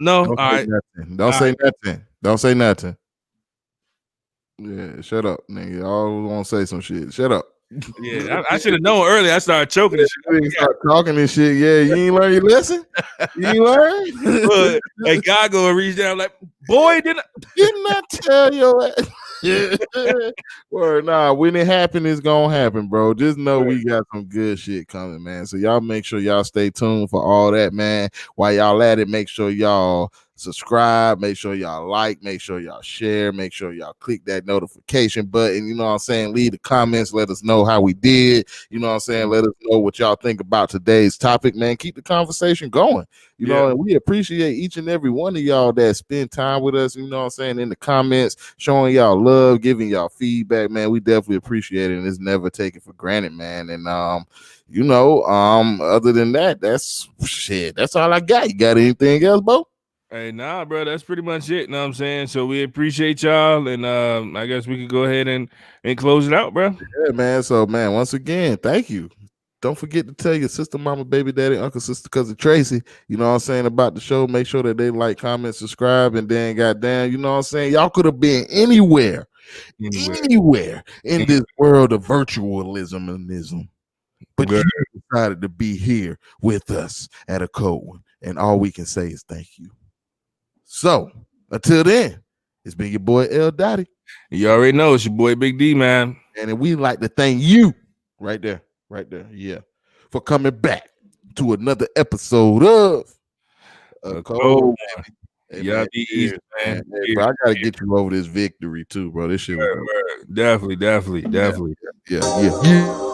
No. All right. Don't say nothing. Don't say nothing. Yeah, shut up, nigga. I always want to say some shit. Shut up. Yeah, I should have known earlier. I started choking and shit. Start talking and shit. Yeah, you ain't learn your lesson. You ain't learn. Hey, God go and reach down like, boy, didn't I tell you? Or nah, when it happen, it's gonna happen, bro. Just know we got some good shit coming, man. So y'all make sure y'all stay tuned for all that, man. While y'all at it, make sure y'all subscribe, make sure y'all like, make sure y'all share, make sure y'all click that notification button. You know what I'm saying? Leave the comments, let us know how we did. You know what I'm saying? Let us know what y'all think about today's topic, man. Keep the conversation going. You know, and we appreciate each and every one of y'all that spend time with us, you know what I'm saying, in the comments, showing y'all love, giving y'all feedback, man. We definitely appreciate it, and it's never taken for granted, man. And other than that, that's shit. That's all I got. You got anything else, Bo? Hey, nah, bro, that's pretty much it. You know what I'm saying? So we appreciate y'all, and I guess we could go ahead and close it out, bro. Yeah, man. So, man, once again, thank you. don't forget to tell your sister, mama, baby, daddy, uncle, sister, cousin Tracy, you know what I'm saying, about the show. Make sure that they like, comment, subscribe, and then goddamn, you know what I'm saying? Y'all could have been anywhere in this world of virtualism. But you decided to be here with us at a cold one. And all we can say is thank you. So until then, it's been your boy L Dottie. You already know it's your boy Big D, man. And we like to thank you right there, yeah, for coming back to another episode of A Cold One. Hey, yeah, be easy, man. Hey, bro, I gotta get you over this victory too, bro. This shit was definitely. yeah.